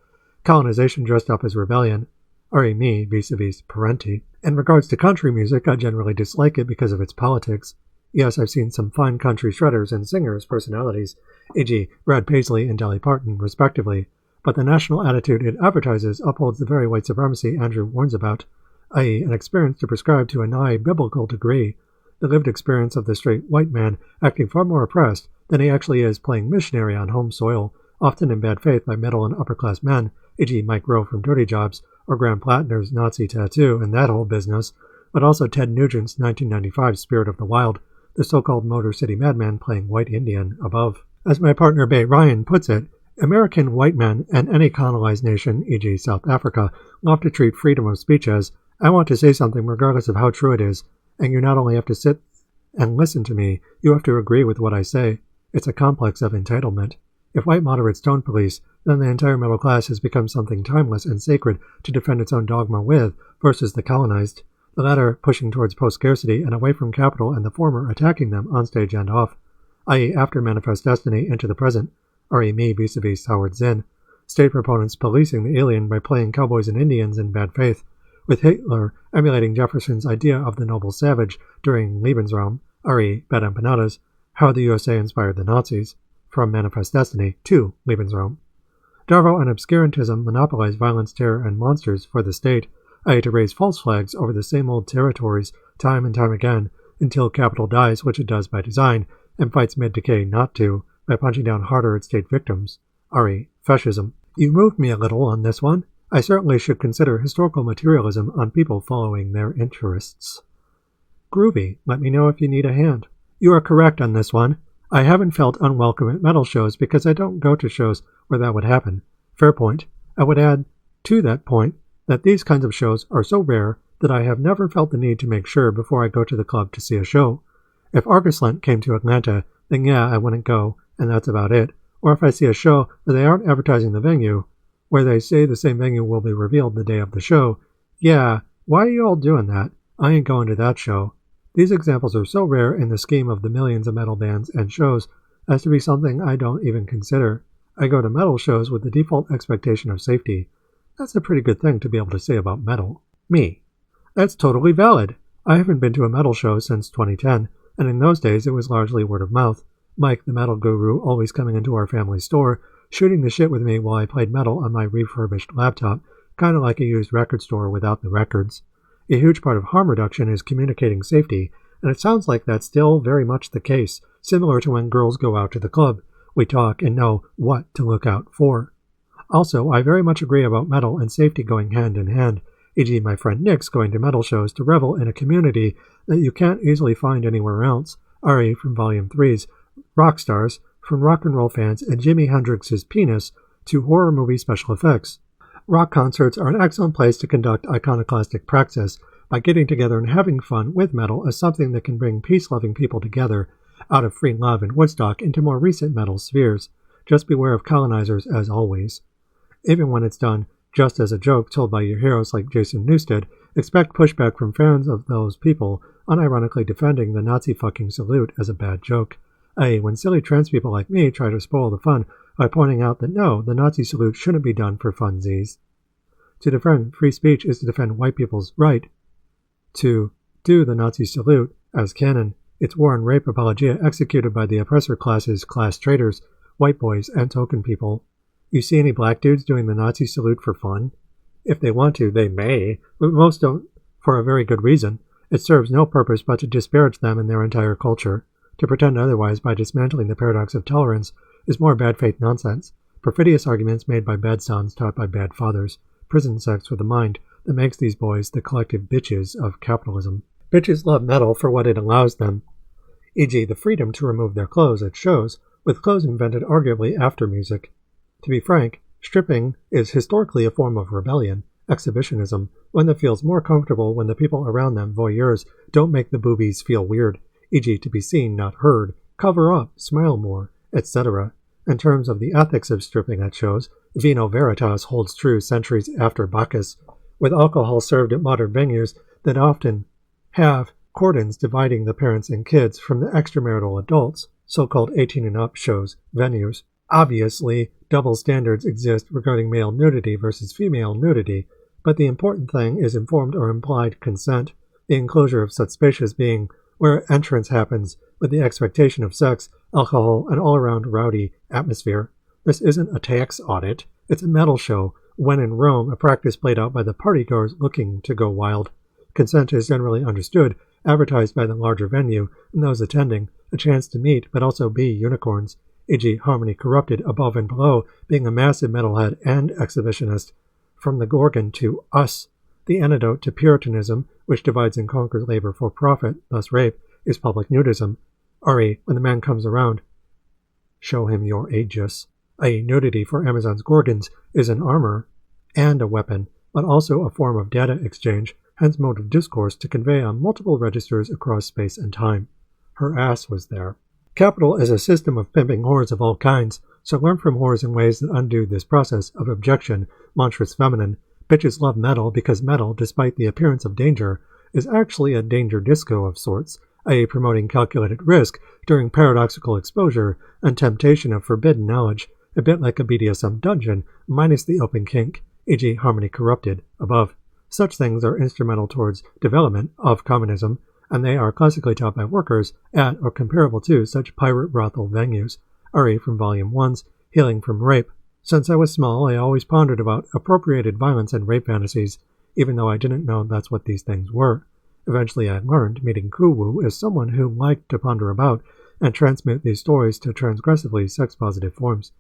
colonization dressed up as rebellion, re. me vis-a-vis parenti. In regards to country music, I generally dislike it because of its politics. Yes, I've seen some fine country shredders and singers' personalities, e.g. Brad Paisley and Dolly Parton, respectively, but the national attitude it advertises upholds the very white supremacy Andrew warns about, i.e. an experience to prescribe to a nigh-biblical degree, the lived experience of the straight white man acting far more oppressed than he actually is playing missionary on home soil, often in bad faith by middle and upper-class men, e.g. Mike Rowe from Dirty Jobs, or Graham Plattner's Nazi tattoo and that whole business, but also Ted Nugent's 1995 Spirit of the Wild, the so-called Motor City Madman playing white Indian above. As my partner Bay Ryan puts it, American white men and any colonized nation, e.g. South Africa, love to treat freedom of speech as, I want to say something regardless of how true it is, and you not only have to sit and listen to me, you have to agree with what I say. It's a complex of entitlement. If white moderates don't police, then the entire middle class has become something timeless and sacred to defend its own dogma with, versus the colonized, the latter pushing towards post-scarcity and away from capital and the former attacking them on stage and off, i.e. after Manifest Destiny into the present, re. me vis-a-vis Howard Zinn, state proponents policing the alien by playing cowboys and Indians in bad faith, with Hitler emulating Jefferson's idea of the noble savage during Lebensraum, re. Bad Empanadas, how the USA inspired the Nazis, from Manifest Destiny to Lebensraum. Darvo and obscurantism monopolize violence, terror, and monsters for the state, i.e. to raise false flags over the same old territories time and time again until capital dies, which it does by design, and fights mid-decay not to, by punching down harder at state victims, re. fascism. You moved me a little on this one. I certainly should consider historical materialism on people following their interests. Groovy, let me know if you need a hand. You are correct on this one. I haven't felt unwelcome at metal shows because I don't go to shows where that would happen. Fair point. I would add to that point that these kinds of shows are so rare that I have never felt the need to make sure before I go to the club to see a show. If Arguslent came to Atlanta, then yeah, I wouldn't go, and that's about it. Or if I see a show where they aren't advertising the venue, where they say the same venue will be revealed the day of the show, yeah, why are you all doing that? I ain't going to that show. These examples are so rare in the scheme of the millions of metal bands and shows as to be something I don't even consider. I go to metal shows with the default expectation of safety. That's a pretty good thing to be able to say about metal. Me. That's totally valid. I haven't been to a metal show since 2010, and in those days it was largely word of mouth. Mike, the metal guru, always coming into our family store, shooting the shit with me while I played metal on my refurbished laptop, kind of like a used record store without the records. A huge part of harm reduction is communicating safety, and it sounds like that's still very much the case, similar to when girls go out to the club. We talk and know what to look out for. Also, I very much agree about metal and safety going hand in hand, e.g. my friend Nick's going to metal shows to revel in a community that you can't easily find anywhere else, RE from Volume 3's Rock Stars, from rock and roll fans and Jimi Hendrix's penis to horror movie special effects. Rock concerts are an excellent place to conduct iconoclastic praxis by getting together and having fun with metal as something that can bring peace-loving people together out of free love and Woodstock into more recent metal spheres. Just beware of colonizers as always. Even when it's done just as a joke told by your heroes like Jason Newsted, expect pushback from fans of those people unironically defending the Nazi fucking salute as a bad joke. i.e. when silly trans people like me try to spoil the fun by pointing out that no, the Nazi salute shouldn't be done for funsies. To defend free speech is to defend white people's right to do the Nazi salute as canon. It's war and rape apologia executed by the oppressor class's class traitors, white boys, and token people. You see any black dudes doing the Nazi salute for fun? If they want to, they may, but most don't for a very good reason. It serves no purpose but to disparage them and their entire culture. To pretend otherwise by dismantling the paradox of tolerance is more bad faith nonsense, perfidious arguments made by bad sons taught by bad fathers, prison sex with a mind that makes these boys the collective bitches of capitalism. Bitches love metal for what it allows them, e.g. the freedom to remove their clothes at shows, with clothes invented arguably after music. To be frank, stripping is historically a form of rebellion, exhibitionism, one that feels more comfortable when the people around them, voyeurs, don't make the boobies feel weird, e.g. to be seen, not heard, cover up, smile more, etc. In terms of the ethics of stripping at shows, Vino Veritas holds true centuries after Bacchus, with alcohol served at modern venues that often have cordons dividing the parents and kids from the extramarital adults, so-called 18 and up shows, venues. Obviously, double standards exist regarding male nudity versus female nudity, but the important thing is informed or implied consent, the enclosure of such spaces being where entrance happens with the expectation of sex, alcohol, and all-around rowdy atmosphere. This isn't a tax audit, it's a metal show, when in Rome, a practice played out by the partygoers looking to go wild. Consent is generally understood, advertised by the larger venue, and those attending, a chance to meet but also be unicorns, e.g. Harmony Corrupted above and below being a massive metalhead and exhibitionist. From the Gorgon to Us, the antidote to Puritanism, which divides and conquers labor for profit, thus rape, is public nudism. RE, when the man comes around, show him your aegis. i.e. nudity for Amazon's Gorgons is an armor and a weapon, but also a form of data exchange, hence mode of discourse to convey on multiple registers across space and time. Her ass was there. Capital is a system of pimping whores of all kinds, so learn from whores in ways that undo this process of objection, monstrous feminine. Bitches love metal because metal, despite the appearance of danger, is actually a danger disco of sorts, i.e. promoting calculated risk during paradoxical exposure and temptation of forbidden knowledge, a bit like a BDSM dungeon, minus the open kink, e.g. Harmony Corrupted, above. Such things are instrumental towards development of communism, and they are classically taught by workers at or comparable to such pirate brothel venues. RE from Volume 1's Healing from Rape. Since I was small, I always pondered about appropriated violence and rape fantasies, even though I didn't know that's what these things were. Eventually I learned, meeting Kuwu as someone who liked to ponder about and transmit these stories to transgressively sex-positive forms.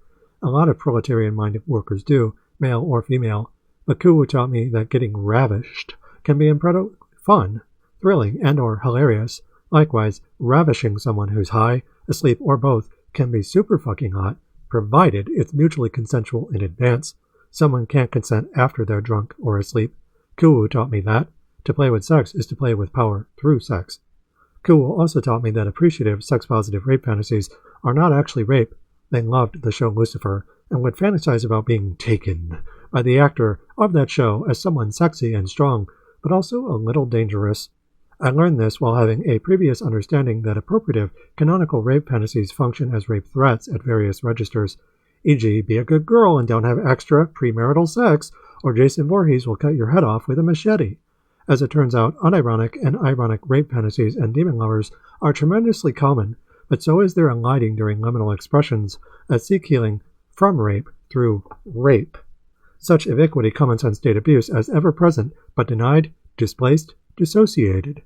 A lot of proletarian-minded workers do, male or female, but Kuwu taught me that getting ravished can be incredibly fun, thrilling, and or hilarious. Likewise, ravishing someone who's high, asleep, or both can be super fucking hot, provided it's mutually consensual in advance. Someone can't consent after they're drunk or asleep. Kuwu taught me that. To play with sex is to play with power through sex. Kuwu also taught me that appreciative, sex-positive rape fantasies are not actually rape. They loved the show Lucifer and would fantasize about being taken by the actor of that show as someone sexy and strong, but also a little dangerous. I learned this while having a previous understanding that appropriative, canonical rape fantasies function as rape threats at various registers, e.g. be a good girl and don't have extra premarital sex, or Jason Voorhees will cut your head off with a machete. As it turns out, unironic and ironic rape fantasies and demon lovers are tremendously common, but so is their eliding during liminal expressions that seek healing from rape through rape. Such ubiquity comments on state abuse as ever present, but denied, displaced, dissociated.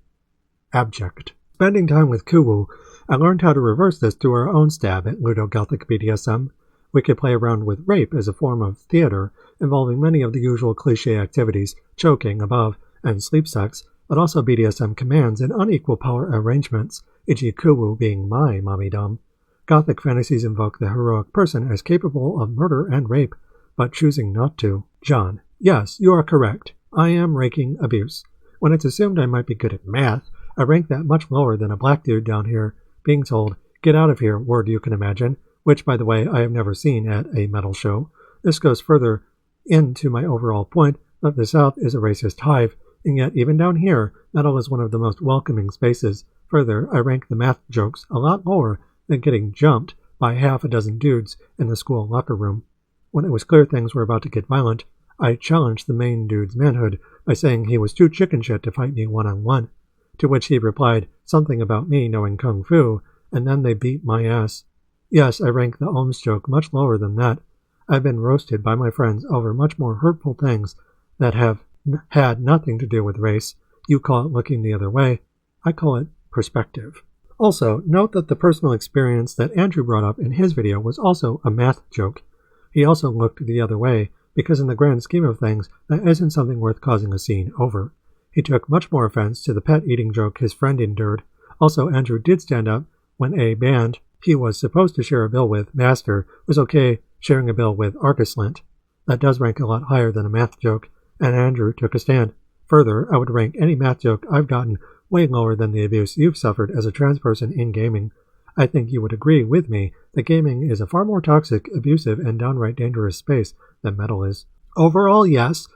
Abject. Spending time with Kuwu, I learned how to reverse this through our own stab at Ludo-Gothic BDSM. We could play around with rape as a form of theater, involving many of the usual cliché activities, choking, above, and sleep sex, but also BDSM commands and unequal power arrangements, e.g. Kuwu being my mommy-dom. Gothic fantasies invoke the heroic person as capable of murder and rape, but choosing not to. John: Yes, you are correct. I am ranking abuse. When it's assumed I might be good at math, I rank that much lower than a black dude down here being told, "Get out of here," word you can imagine, which, by the way, I have never seen at a metal show. This goes further into my overall point that the South is a racist hive, and yet even down here, metal is one of the most welcoming spaces. Further, I rank the math jokes a lot lower than getting jumped by half a dozen dudes in the school locker room. When it was clear things were about to get violent, I challenged the main dude's manhood by saying he was too chicken shit to fight me one-on-one, to which he replied something about me knowing kung fu, and then they beat my ass. Yes, I rank the Ohms joke much lower than that. I've been roasted by my friends over much more hurtful things that have had nothing to do with race. You call it looking the other way. I call it perspective. Also, note that the personal experience that Andrew brought up in his video was also a math joke. He also looked the other way, because in the grand scheme of things, that isn't something worth causing a scene over. He took much more offense to the pet eating joke his friend endured. Also, Andrew did stand up when a band he was supposed to share a bill with, Master, was okay sharing a bill with Arcuslint. That does rank a lot higher than a math joke, and Andrew took a stand. Further, I would rank any math joke I've gotten way lower than the abuse you've suffered as a trans person in gaming. I think you would agree with me that gaming is a far more toxic, abusive, and downright dangerous space than metal is. Overall, yes,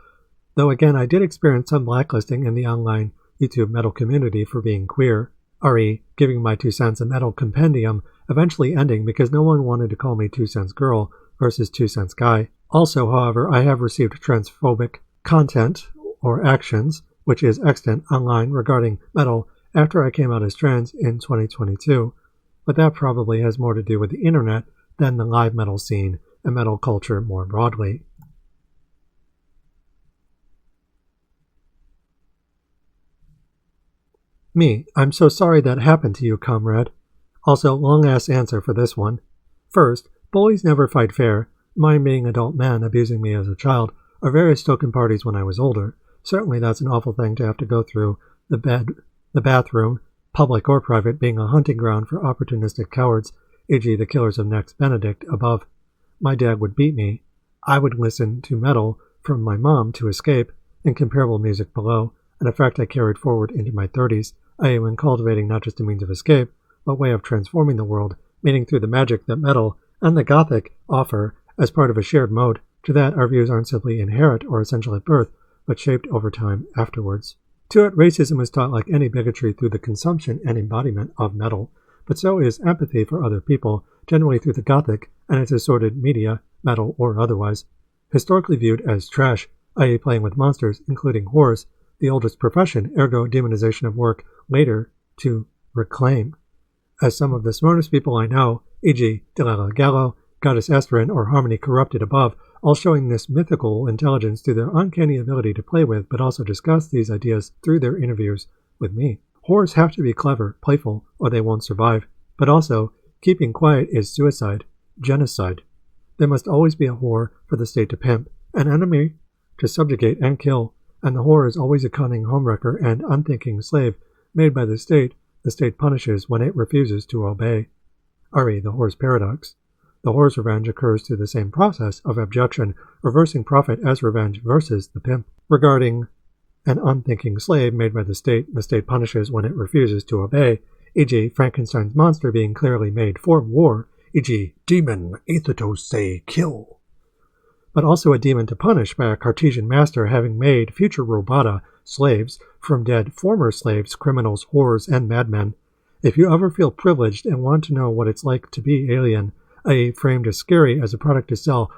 though again I did experience some blacklisting in the online YouTube metal community for being queer. RE, giving my 2 cents a metal compendium, eventually ending because no one wanted to call me 2 cents girl versus 2 cents guy. Also, however, I have received transphobic content or actions, which is extant online regarding metal after I came out as trans in 2022, but that probably has more to do with the internet than the live metal scene and metal culture more broadly. Me: I'm so sorry that happened to you, comrade. Also, long-ass answer for this one. First, bullies never fight fair. Mine being adult men abusing me as a child, or various token parties when I was older. Certainly that's an awful thing to have to go through. The bathroom, public or private, being a hunting ground for opportunistic cowards, e.g. the killers of Next Benedict above. My dad would beat me. I would listen to metal from my mom to escape, and comparable music below, an effect I carried forward into my 30s, i.e. when cultivating not just a means of escape, but way of transforming the world, meaning through the magic that metal and the Gothic offer as part of a shared mode. To that, our views aren't simply inherent or essential at birth, but shaped over time afterwards. To it, racism is taught like any bigotry through the consumption and embodiment of metal, but so is empathy for other people, generally through the Gothic and its assorted media, metal or otherwise. Historically viewed as trash, i.e. playing with monsters, including whores, the oldest profession, ergo demonization of work, later to reclaim. As some of the smartest people I know, e.g. Dialog Gallo, Goddess Estrin, or Harmony Corrupted above, all showing this mythical intelligence through their uncanny ability to play with but also discuss these ideas through their interviews with me. Whores have to be clever, playful, or they won't survive. But also, keeping quiet is suicide, genocide. There must always be a whore for the state to pimp, an enemy to subjugate and kill, and the whore is always a cunning homewrecker and unthinking slave made by the state punishes when it refuses to obey. RE, the whore's paradox. The whore's revenge occurs through the same process of abjection, reversing profit as revenge versus the pimp. Regarding an unthinking slave made by the state punishes when it refuses to obey, e.g. Frankenstein's monster being clearly made for war, e.g. demon, athetos say kill. But also a demon to punish by a Cartesian master having made future robota slaves from dead former slaves, criminals, whores, and madmen. If you ever feel privileged and want to know what it's like to be alien, i.e. framed as scary as a product to sell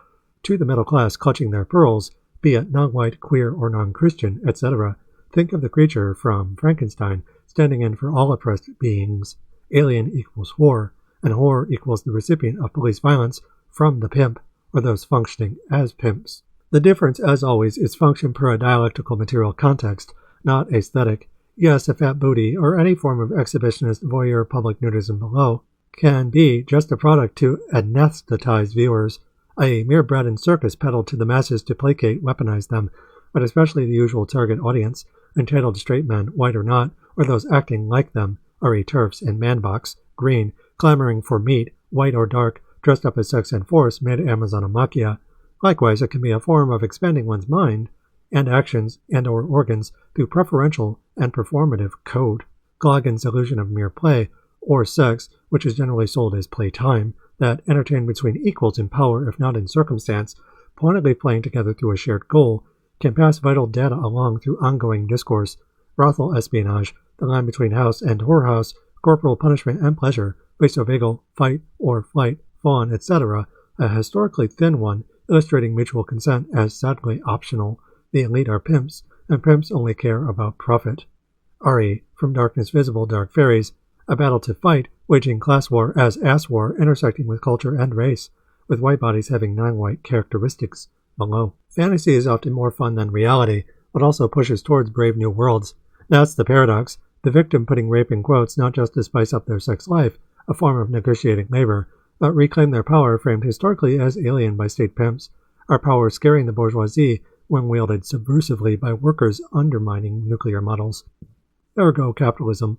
to the middle class clutching their pearls, be it non-white, queer, or non-Christian, etc., think of the creature from Frankenstein standing in for all oppressed beings. Alien equals whore, and whore equals the recipient of police violence from the pimp, or those functioning as pimps. The difference, as always, is function per a dialectical material context, not aesthetic, Yes, a fat booty, or any form of exhibitionist voyeur public nudism below, can be just a product to anesthetize viewers, i.e. mere bread and circus peddled to the masses to placate, weaponize them, but especially the usual target audience, entitled straight men, white or not, or those acting like them, re turfs in manbox, green, clamoring for meat, white or dark, dressed up as sex and force, made Amazonamachia. Likewise, it can be a form of expanding one's mind and actions and or organs through preferential and performative code. Gloggin's illusion of mere play, or sex, which is generally sold as playtime, that entertained between equals in power if not in circumstance, pointedly playing together through a shared goal, can pass vital data along through ongoing discourse, brothel espionage, the line between house and whorehouse, corporal punishment and pleasure, vasovagal, fight or flight, fawn, etc., a historically thin one, illustrating mutual consent as sadly optional. The elite are pimps, and pimps only care about profit. R.E. From Darkness Visible, Dark Fairies, a battle to fight, waging class war as ass war, intersecting with culture and race, with white bodies having non-white characteristics below. Fantasy is often more fun than reality, but also pushes towards brave new worlds. That's the paradox, the victim putting rape in quotes not just to spice up their sex life, a form of negotiating labor, but reclaim their power framed historically as alien by state pimps, our power scaring the bourgeoisie when wielded subversively by workers undermining nuclear models. Ergo capitalism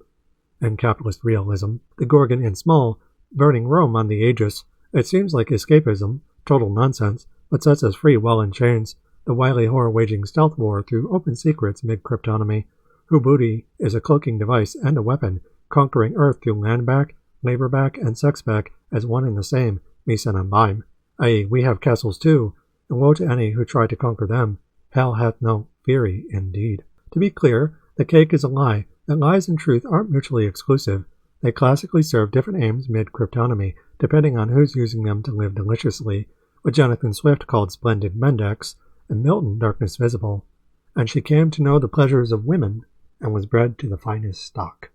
and capitalist realism, the Gorgon in small, burning Rome on the Aegis. It seems like escapism, total nonsense, but sets us free while in chains, the wily whore waging stealth war through open secrets mid-cryptonomy. Her booty is a cloaking device and a weapon, conquering Earth through land back, labor back, and sex back as one and the same, Misan and Bime, i.e. we have castles too, and woe to any who try to conquer them. Hell hath no fury, indeed. To be clear, the cake is a lie, that lies and truth aren't mutually exclusive. They classically serve different aims mid-cryptonomy, depending on who's using them to live deliciously, what Jonathan Swift called splendid mendex, and Milton Darkness Visible. And she came to know the pleasures of women, and was bred to the finest stock.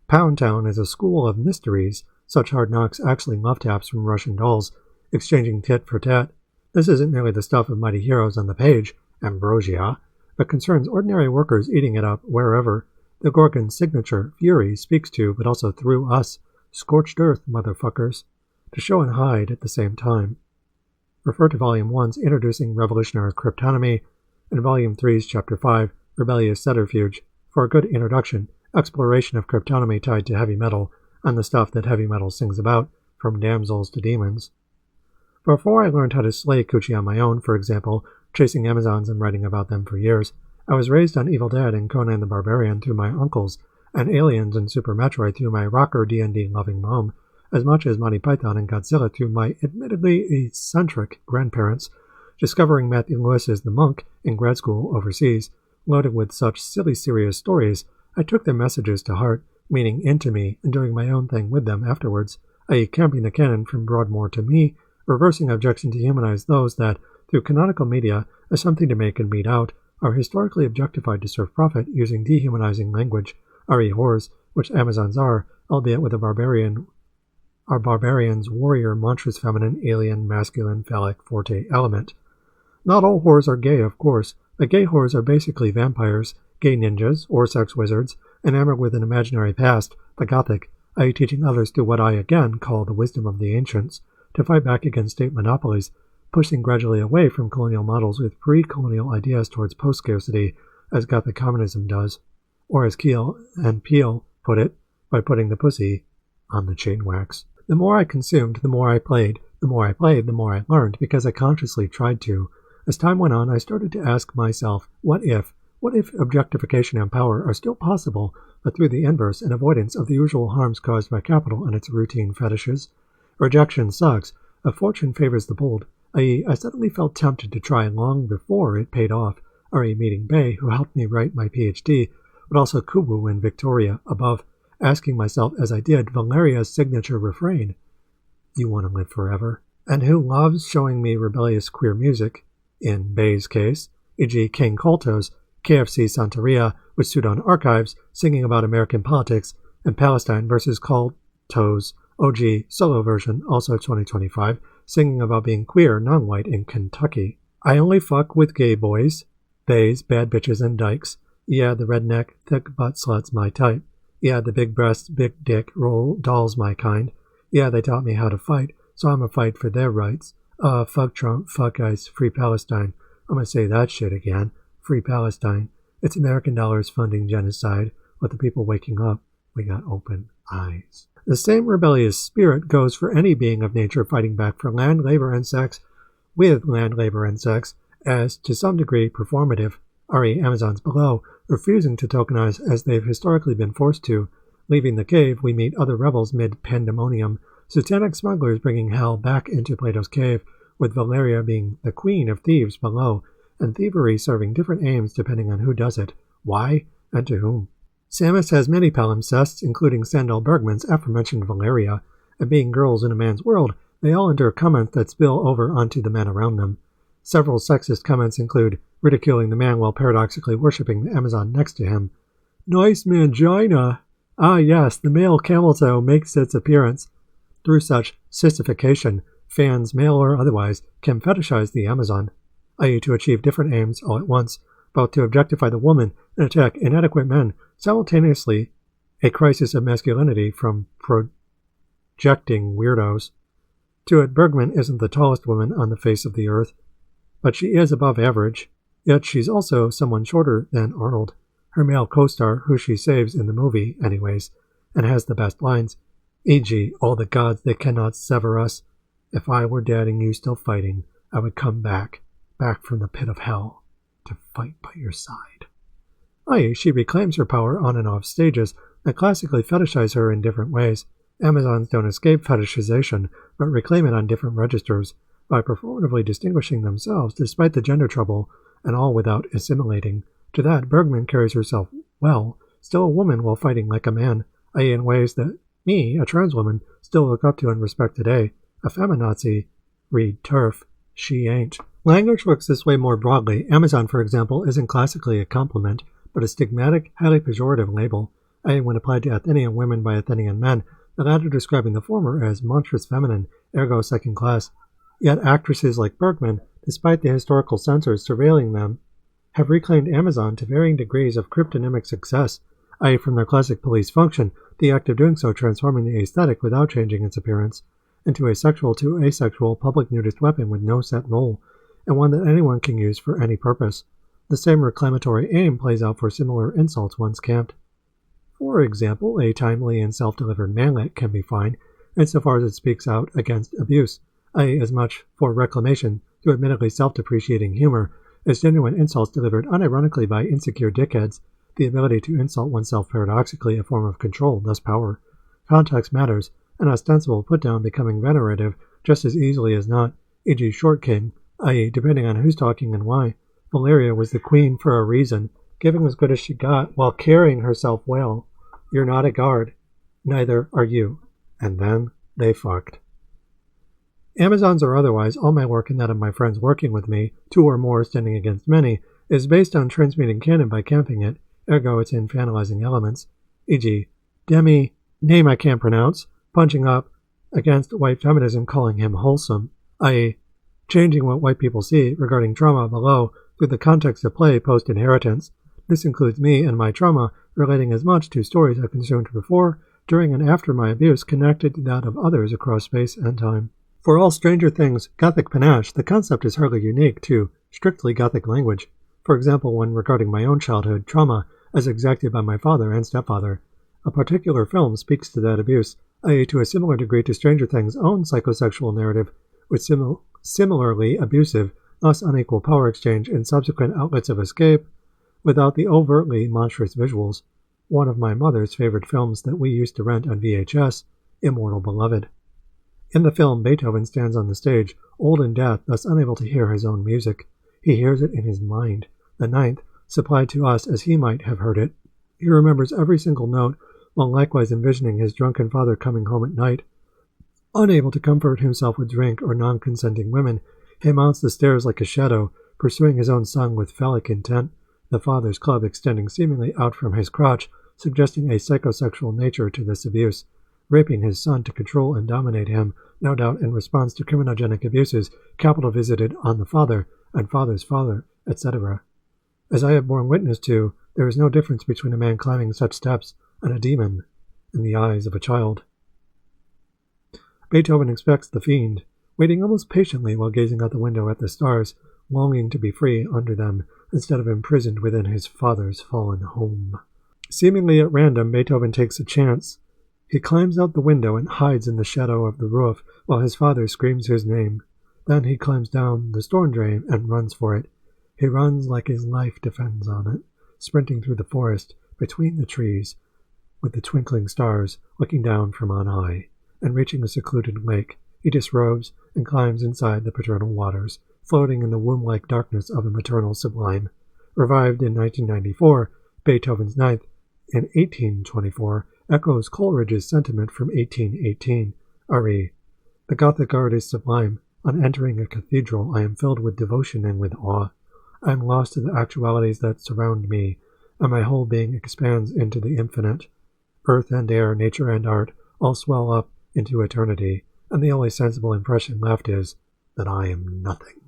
Pound Town is a school of mysteries. Such hard knocks actually love taps from Russian dolls, exchanging tit for tat. This isn't merely the stuff of mighty heroes on the page, ambrosia, but concerns ordinary workers eating it up wherever. The Gorgon's signature, fury, speaks to, but also through us, scorched earth, motherfuckers, to show and hide at the same time. Refer to Volume 1's Introducing Revolutionary Cryptonomy, and Volume 3's Chapter 5, Rebellious Subterfuge, for a good introduction, exploration of cryptonomy tied to heavy metal, and the stuff that heavy metal sings about, from damsels to demons. Before I learned how to slay coochie on my own, for example, chasing Amazons and writing about them for years, I was raised on Evil Dead and Conan the Barbarian through my uncles, and Aliens and Super Metroid through my rocker D&D loving mom, as much as Monty Python and Godzilla through my admittedly eccentric grandparents, discovering Matthew Lewis as the monk in grad school overseas, loaded with such silly serious stories. I took their messages to heart, meaning into me, and doing my own thing with them afterwards, i.e. camping the canon from Broadmoor to me, reversing objection to humanize those that, through canonical media, as something to make and meet out, are historically objectified to serve profit using dehumanizing language, re whores, which Amazons are, albeit with a barbarian's warrior monstrous feminine alien masculine phallic forte element. Not all whores are gay, of course, but gay whores are basically vampires, gay ninjas, or sex wizards, enamored with an imaginary past, the Gothic, i.e. teaching others through what I again call the wisdom of the ancients, to fight back against state monopolies, pushing gradually away from colonial models with pre-colonial ideas towards post-scarcity, as Gothic communism does, or as Keel and Peel put it, by putting the pussy on the chain wax. The more I consumed, the more I played. The more I played, the more I learned, because I consciously tried to. As time went on, I started to ask myself, what if objectification and power are still possible, but through the inverse and avoidance of the usual harms caused by capital and its routine fetishes? Rejection sucks. A fortune favors the bold, i.e. I suddenly felt tempted to try long before it paid off, re meeting Bay, who helped me write my PhD, but also Kubu and Victoria above, asking myself as I did Valeria's signature refrain, "You want to live forever?" And who loves showing me rebellious queer music, in Bay's case, e.g. King Colto's KFC Santeria with Sudan Archives singing about American politics, and Palestine versus Colto's OG solo version, also 2025, singing about being queer, non-white in Kentucky. I only fuck with gay boys, theys, bad bitches, and dykes. Yeah, the redneck, thick butt slut's my type. Yeah, the big breast, big dick, roll doll's my kind. Yeah, they taught me how to fight, so I'ma fight for their rights. Fuck Trump, fuck ICE, free Palestine. I'm gonna say that shit again. Free Palestine. It's American dollars funding genocide, with the people waking up. We got open eyes. The same rebellious spirit goes for any being of nature fighting back for land, labor, and sex, with land, labor, and sex, as, to some degree, performative, re Amazons below, refusing to tokenize as they've historically been forced to. Leaving the cave, we meet other rebels mid-pandemonium, satanic smugglers bringing hell back into Plato's cave, with Valeria being the queen of thieves below, and thievery serving different aims depending on who does it, why, and to whom. Samus has many palimpsests, including Sandal Bergman's aforementioned Valeria, and being girls in a man's world, they all endure comments that spill over onto the men around them. Several sexist comments include ridiculing the man while paradoxically worshipping the Amazon next to him. Nice mangina! Ah yes, the male camel toe makes its appearance. Through such sissification, fans, male or otherwise, can fetishize the Amazon, i.e. to achieve different aims all at once, both to objectify the woman and attack inadequate men, simultaneously a crisis of masculinity from projecting weirdos. To it, Bergman isn't the tallest woman on the face of the earth, but she is above average, yet she's also someone shorter than Arnold, her male co-star, who she saves in the movie, anyways, and has the best lines, e.g., all the gods that cannot sever us. If I were dead and you still fighting, I would come back from the pit of hell, to fight by your side. I.e., she reclaims her power on and off stages that classically fetishize her in different ways. Amazons don't escape fetishization, but reclaim it on different registers, by performatively distinguishing themselves despite the gender trouble, and all without assimilating. To that, Bergman carries herself well, still a woman while fighting like a man, i.e. in ways that me, a trans woman, still look up to and respect today. A feminazi, read TERF, she ain't. Language works this way more broadly. Amazon, for example, isn't classically a compliment, but a stigmatic, highly pejorative label, i.e. when applied to Athenian women by Athenian men, the latter describing the former as monstrous feminine, ergo second class. Yet actresses like Bergman, despite the historical censors surveilling them, have reclaimed Amazon to varying degrees of cryptonymic success, i.e. from their classic police function, the act of doing so transforming the aesthetic without changing its appearance, into a sexual to asexual public nudist weapon with no set role, and one that anyone can use for any purpose. The same reclamatory aim plays out for similar insults once camped. For example, a timely and self-delivered manlet can be fine, insofar as it speaks out against abuse, i.e. as much for reclamation through admittedly self-depreciating humor as genuine insults delivered unironically by insecure dickheads, the ability to insult oneself paradoxically a form of control, thus power. Context matters, an ostensible put-down becoming venerative just as easily as not, e.g. Short King, i.e. depending on who's talking and why. Valeria was the queen for a reason, giving as good as she got while carrying herself well. You're not a guard. Neither are you. And then they fucked. Amazons or otherwise, all my work and that of my friends working with me, 2 or more standing against many, is based on transmuting canon by camping it, ergo it's infantilizing elements, e.g. Demi, name I can't pronounce, punching up against white feminism calling him wholesome, i.e. changing what white people see regarding trauma below through the context of play post-inheritance. This includes me and my trauma relating as much to stories I consumed before, during, and after my abuse connected to that of others across space and time. For all Stranger Things Gothic panache, the concept is hardly unique to strictly Gothic language. For example, when regarding my own childhood trauma as exacted by my father and stepfather, a particular film speaks to that abuse, i.e. to a similar degree to Stranger Things' own psychosexual narrative, with similarly abusive, thus unequal power exchange and subsequent outlets of escape, without the overtly monstrous visuals. One of my mother's favorite films that we used to rent on VHS, Immortal Beloved. In the film, Beethoven stands on the stage, old in death, thus unable to hear his own music. He hears it in his mind, the ninth, supplied to us as he might have heard it. He remembers every single note, while likewise envisioning his drunken father coming home at night. Unable to comfort himself with drink or non-consenting women, he mounts the stairs like a shadow, pursuing his own son with phallic intent, the father's club extending seemingly out from his crotch, suggesting a psychosexual nature to this abuse, raping his son to control and dominate him, no doubt in response to criminogenic abuses, capital visited on the father, and father's father, etc. As I have borne witness to, there is no difference between a man climbing such steps and a demon in the eyes of a child. Beethoven expects the fiend, waiting almost patiently while gazing out the window at the stars, longing to be free under them instead of imprisoned within his father's fallen home. Seemingly at random, Beethoven takes a chance. He climbs out the window and hides in the shadow of the roof while his father screams his name. Then he climbs down the storm drain and runs for it. He runs like his life depends on it, sprinting through the forest, between the trees, with the twinkling stars looking down from on high, and reaching a secluded lake, he disrobes and climbs inside the paternal waters, floating in the womb-like darkness of a maternal sublime. Revived in 1994, Beethoven's Ninth in 1824 echoes Coleridge's sentiment from 1818, re. The Gothic art is sublime. On entering a cathedral, I am filled with devotion and with awe. I am lost to the actualities that surround me, and my whole being expands into the infinite. Earth and air, nature and art, all swell up into eternity, and the only sensible impression left is that I am nothing.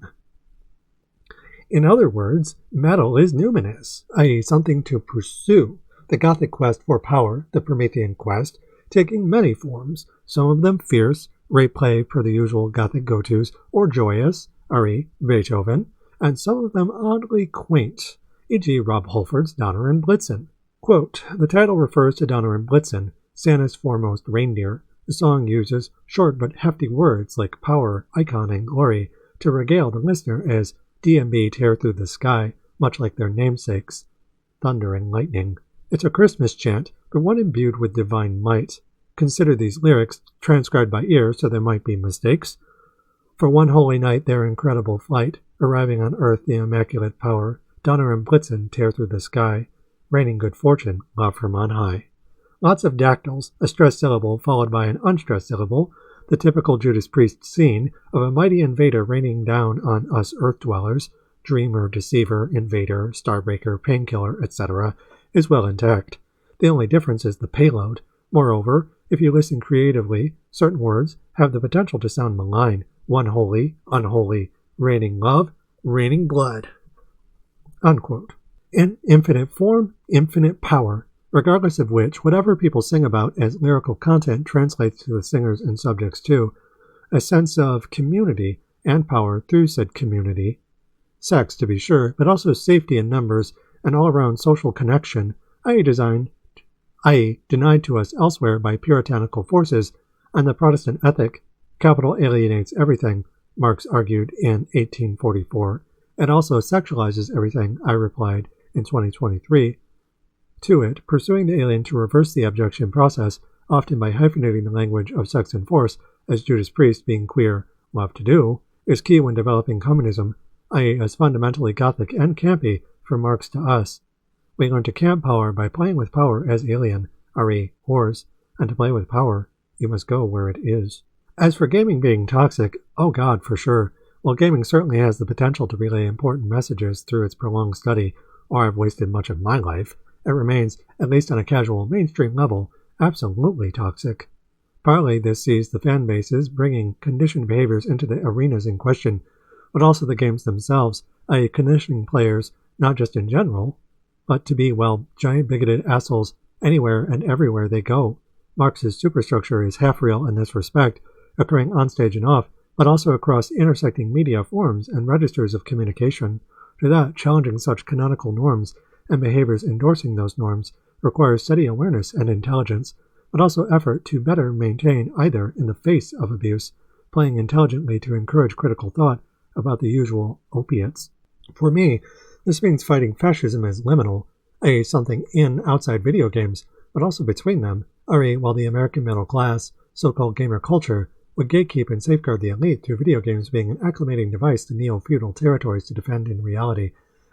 In other words, metal is numinous, i.e. something to pursue. The Gothic quest for power, the Promethean quest, taking many forms, some of them fierce, replay per the usual Gothic go-tos, or joyous, re. Beethoven, and some of them oddly quaint, e.g. Rob Halford's Donner and Blitzen. Quote, the title refers to Donner and Blitzen, Santa's foremost reindeer. The song uses short but hefty words like power, icon, and glory to regale the listener as DMB tear through the sky, much like their namesakes, thunder and lightning. It's a Christmas chant, but one imbued with divine might. Consider these lyrics, transcribed by ear so there might be mistakes. For one holy night their incredible flight, arriving on earth the immaculate power, Donner and Blitzen tear through the sky, raining good fortune, love from on high. Lots of dactyls, a stressed syllable followed by an unstressed syllable, the typical Judas Priest scene of a mighty invader raining down on us earth dwellers, dreamer, deceiver, invader, starbreaker, painkiller, etc., is well intact. The only difference is the payload. Moreover, if you listen creatively, certain words have the potential to sound malign, one holy, unholy, raining love, raining blood. Unquote. In infinite form, infinite power, regardless of which, whatever people sing about as lyrical content translates to the singers and subjects too, a sense of community and power through said community, sex to be sure, but also safety in numbers and all-around social connection, i.e. denied to us elsewhere by puritanical forces, and the Protestant ethic, capital alienates everything, Marx argued in 1844. It also sexualizes everything, I replied in 2023. To it, pursuing the alien to reverse the abjection process, often by hyphenating the language of sex and force, as Judas Priest, being queer, love to do, is key when developing communism, i.e. as fundamentally Gothic and campy from Marx to us. We learn to camp power by playing with power as alien, re. whores, and to play with power, you must go where it is. As for gaming being toxic, oh god, for sure. While gaming certainly has the potential to relay important messages through its prolonged study, or I've wasted much of my life, it remains, at least on a casual mainstream level, absolutely toxic. Partly this sees the fan bases bringing conditioned behaviors into the arenas in question, but also the games themselves, i.e. conditioning players, not just in general, but to be, well, giant bigoted assholes anywhere and everywhere they go. Marx's superstructure is half real in this respect, occurring onstage and off, but also across intersecting media forms and registers of communication. To that, challenging such canonical norms and behaviors endorsing those norms requires steady awareness and intelligence, but also effort to better maintain either in the face of abuse, playing intelligently to encourage critical thought about the usual opiates. For me, this means fighting fascism as liminal, i.e. something in outside video games, but also between them, i.e. while the American middle class, so-called gamer culture, would gatekeep and safeguard the elite through video games being an acclimating device to neo-feudal territories to defend in reality,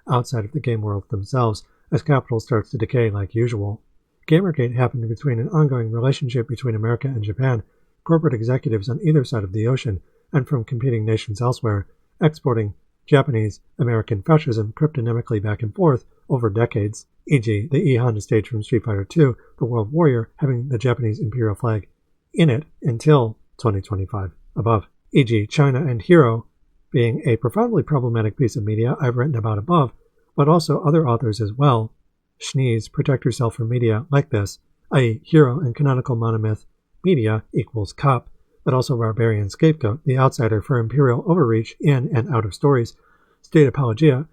outside of the game world themselves, as capital starts to decay like usual. Gamergate happened between an ongoing relationship between America and Japan, corporate executives on either side of the ocean, and from competing nations elsewhere, exporting Japanese-American fascism cryptonymically back and forth over decades, e.g. the E-Honda stage from Street Fighter II, the World Warrior having the Japanese imperial flag in it until 2025 above, e.g. China and Hero being a profoundly problematic piece of media I've written about above, but also other authors as well. Schnees, protect yourself from media like this, i.e. hero and canonical monomyth, media equals cop, but also barbarian scapegoat, the outsider for imperial overreach in and out of stories, state apologia,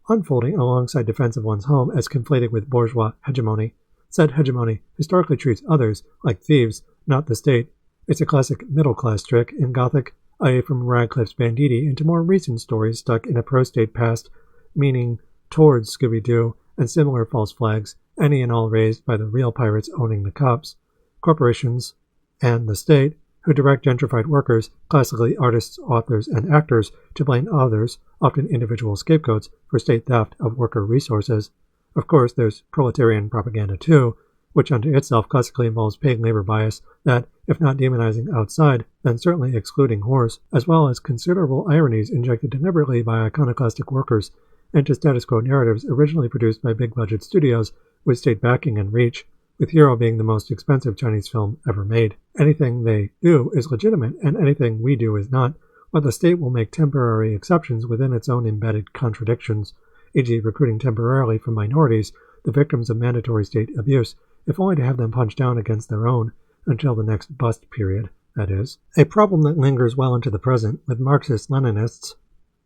unfolding alongside defense of one's home as conflated with bourgeois hegemony. Said hegemony historically treats others like thieves, not the state. It's a classic middle-class trick in Gothic, i.e. from Radcliffe's banditti into more recent stories stuck in a pro-state past, meaning towards Scooby-Doo and similar false flags, any and all raised by the real pirates owning the cops, corporations, and the state, who direct gentrified workers, classically artists, authors, and actors, to blame others, often individual scapegoats, for state theft of worker resources. Of course, there's proletarian propaganda too, which unto itself classically involves paid labor bias that, if not demonizing outside, then certainly excluding whores, as well as considerable ironies injected deliberately by iconoclastic workers into status quo narratives originally produced by big-budget studios with state backing and reach, with Hero being the most expensive Chinese film ever made. Anything they do is legitimate, and anything we do is not, but the state will make temporary exceptions within its own embedded contradictions, e.g. recruiting temporarily from minorities, the victims of mandatory state abuse, if only to have them punch down against their own, until the next bust period, that is. A problem that lingers well into the present, with Marxist-Leninists,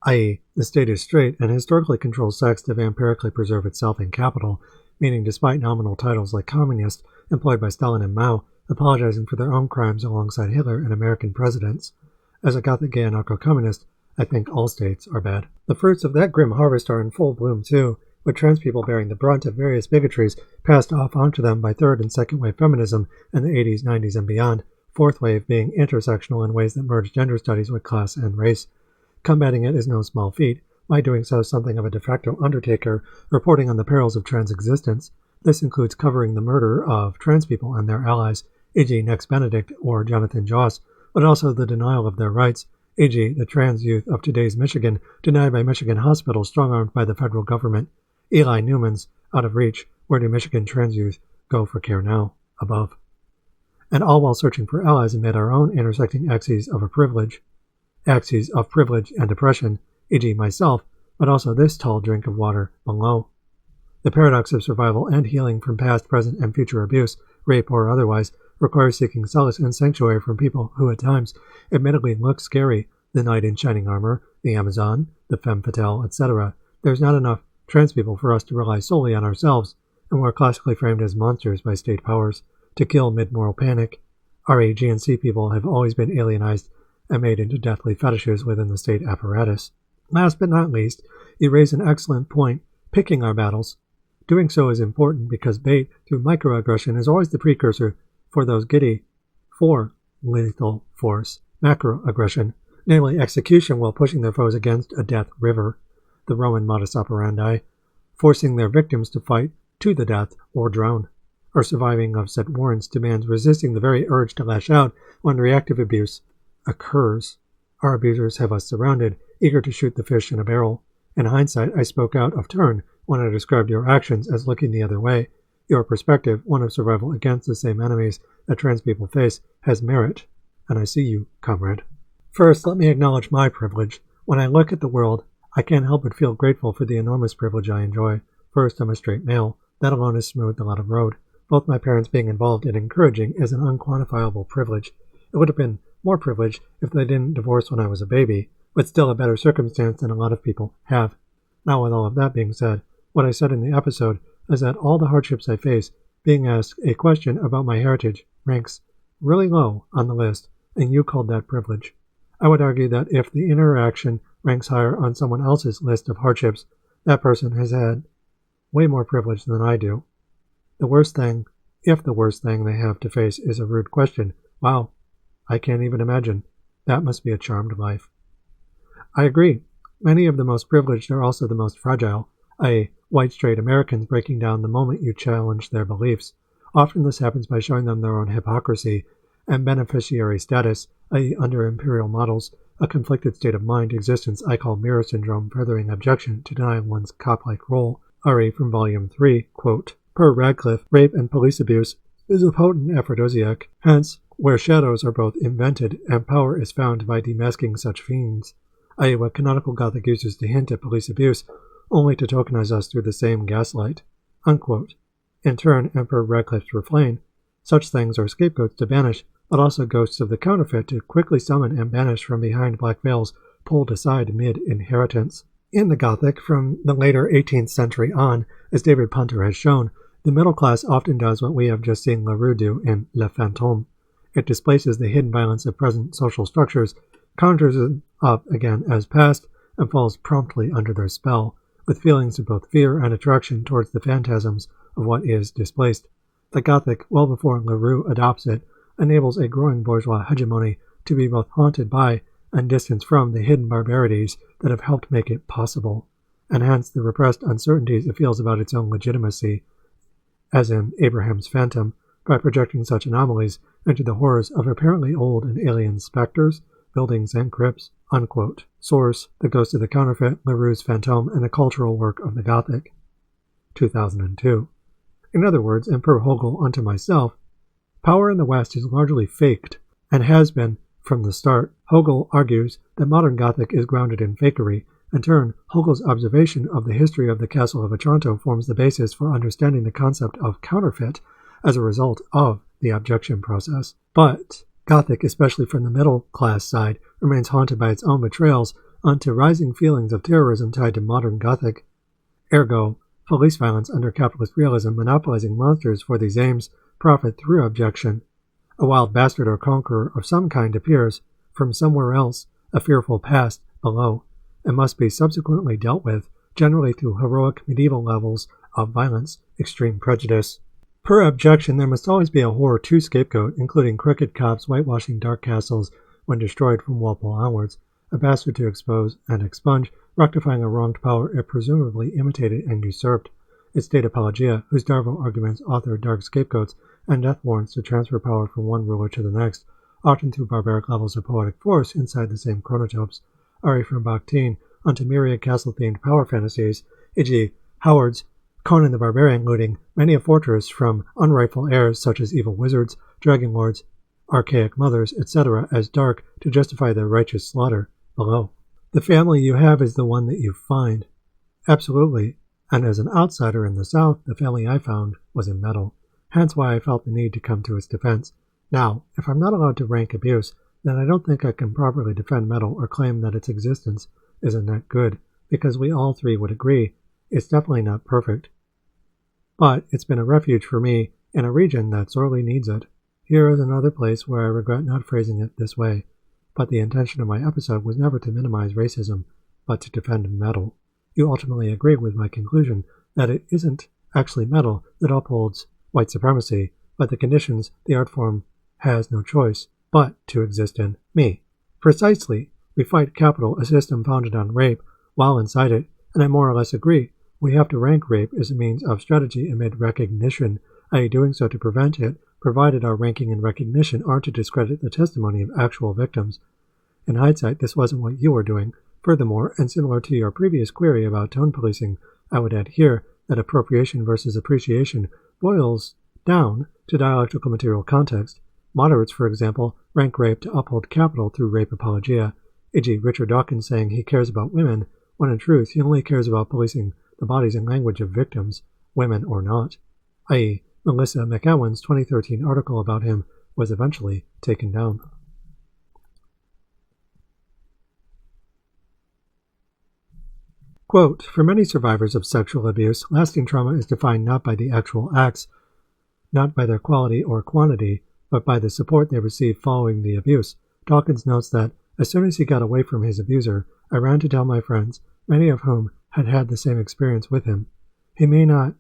i.e. the state is straight and historically controls sex to vampirically preserve itself in capital, meaning despite nominal titles like communist, employed by Stalin and Mao, apologizing for their own crimes alongside Hitler and American presidents. As a Gothic gay anarcho-communist, I think all states are bad. The fruits of that grim harvest are in full bloom too, with trans people bearing the brunt of various bigotries passed off onto them by third and second wave feminism in the 80s, 90s, and beyond, fourth wave being intersectional in ways that merge gender studies with class and race. Combating it is no small feat, by doing so something of a de facto undertaker, reporting on the perils of trans existence. This includes covering the murder of trans people and their allies, e.g. Nex Benedict or Jonathan Joss, but also the denial of their rights, e.g. the trans youth of today's Michigan, denied by Michigan hospitals strong-armed by the federal government. Eli Newman's Out of Reach, Where Do Michigan Trans Youth Go for Care Now? Above. And all while searching for allies amid our own intersecting axes of privilege and oppression, e.g. myself, but also this tall drink of water below. The paradox of survival and healing from past, present, and future abuse, rape or otherwise, requires seeking solace and sanctuary from people who at times admittedly look scary, the knight in shining armor, the Amazon, the femme fatale, etc. There's not enough trans people for us to rely solely on ourselves, and we're classically framed as monsters by state powers to kill mid-moral panic. Our GNC people have always been alienized and made into deathly fetishes within the state apparatus. Last but not least, you raise an excellent point, picking our battles. Doing so is important because bait through microaggression is always the precursor for those giddy for lethal force, macroaggression, namely execution while pushing their foes against a death river, the Roman modus operandi, forcing their victims to fight to the death or drown. Our surviving of said warrants demands resisting the very urge to lash out when reactive abuse occurs. Our abusers have us surrounded, eager to shoot the fish in a barrel. In hindsight, I spoke out of turn when I described your actions as looking the other way. Your perspective, one of survival against the same enemies that trans people face, has merit, and I see you, comrade. First, let me acknowledge my privilege. When I look at the world, I can't help but feel grateful for the enormous privilege I enjoy. First, I'm a straight male. That alone has smoothed a lot of road. Both my parents being involved in encouraging is an unquantifiable privilege. It would have been more privilege if they didn't divorce when I was a baby, but still a better circumstance than a lot of people have. Now, with all of that being said, what I said in the episode is that all the hardships I face, being asked a question about my heritage, ranks really low on the list, and you called that privilege. I would argue that if the interaction ranks higher on someone else's list of hardships, that person has had way more privilege than I do. The worst thing, if the worst thing they have to face is a rude question, wow, I can't even imagine. That must be a charmed life. I agree. Many of the most privileged are also the most fragile, i.e. white straight Americans breaking down the moment you challenge their beliefs. Often this happens by showing them their own hypocrisy and beneficiary status, i.e. under imperial models, a conflicted state of mind existence I call mirror syndrome, furthering objection to denying one's cop-like role. R.E. from Volume 3, quote, Per Radcliffe, rape and police abuse is a potent aphrodisiac, hence, where shadows are both invented and power is found by demasking such fiends, i.e. what canonical Gothic uses to hint at police abuse, only to tokenize us through the same gaslight." Unquote. In turn, Emperor Radcliffe's refrain, "Such things are scapegoats to banish, but also ghosts of the counterfeit to quickly summon and banish from behind black veils pulled aside mid-inheritance." In the Gothic, from the later 18th century on, as David Punter has shown, the middle class often does what we have just seen Leroux do in Le Fantôme. It displaces the hidden violence of present social structures, conjures it up again as past, and falls promptly under their spell, with feelings of both fear and attraction towards the phantasms of what is displaced. The Gothic, well before Leroux adopts it, enables a growing bourgeois hegemony to be both haunted by and distanced from the hidden barbarities that have helped make it possible, and hence the repressed uncertainties it feels about its own legitimacy, as in Abraham's Phantom, by projecting such anomalies into the horrors of apparently old and alien specters, buildings, and crypts." Unquote. Source: The Ghost of the Counterfeit, Leroux's Phantom, and the Cultural Work of the Gothic. 2002. In other words, and per Hogel unto myself, power in the West is largely faked, and has been from the start. Hogel argues that modern Gothic is grounded in fakery. In turn, Hogel's observation of the history of the Castle of Otranto forms the basis for understanding the concept of counterfeit as a result of the objection process. But Gothic, especially from the middle class side, remains haunted by its own betrayals onto rising feelings of terrorism tied to modern Gothic. Ergo, police violence under capitalist realism monopolizing monsters for these aims profit through objection. A wild bastard or conqueror of some kind appears from somewhere else, a fearful past below, and must be subsequently dealt with, generally through heroic medieval levels of violence, extreme prejudice. Per objection, there must always be a horror to scapegoat, including crooked cops whitewashing dark castles when destroyed from Walpole onwards, a bastard to expose and expunge, rectifying a wronged power it presumably imitated and usurped. Its state apologia, whose Darville arguments author dark scapegoats and death warrants to transfer power from one ruler to the next, often through barbaric levels of poetic force inside the same chronotopes, Ari from Bakhtin, onto myriad castle-themed power fantasies, e.g. Howard's Conan the Barbarian looting many a fortress from unrightful heirs such as evil wizards, dragon lords, archaic mothers, etc. as dark to justify their righteous slaughter below. The family you have is the one that you find. Absolutely. And as an outsider in the South, the family I found was in metal. Hence why I felt the need to come to its defense. Now, if I'm not allowed to rank abuse, then I don't think I can properly defend metal or claim that its existence is a net good, because we all three would agree it's definitely not perfect. But it's been a refuge for me in a region that sorely needs it. Here is another place where I regret not phrasing it this way, but the intention of my episode was never to minimize racism, but to defend metal. You ultimately agree with my conclusion that it isn't actually metal that upholds white supremacy, but the conditions the art form has no choice but to exist in me. Precisely, we fight capital, a system founded on rape, while inside it, and I more or less agree, we have to rank rape as a means of strategy amid recognition, i.e. doing so to prevent it, provided our ranking and recognition aren't to discredit the testimony of actual victims. In hindsight, this wasn't what you were doing. Furthermore, and similar to your previous query about tone policing, I would add here that appropriation versus appreciation boils down to dialectical material context. Moderates, for example, rank rape to uphold capital through rape apologia, e.g. Richard Dawkins saying he cares about women, when in truth he only cares about policing the bodies and language of victims, women or not, i.e. Melissa McEwen's 2013 article about him was eventually taken down. Quote, for many survivors of sexual abuse, lasting trauma is defined not by the actual acts, not by their quality or quantity, but by the support they receive following the abuse. Dawkins notes that, as soon as he got away from his abuser, I ran to tell my friends, many of whom had had the same experience with him. He may not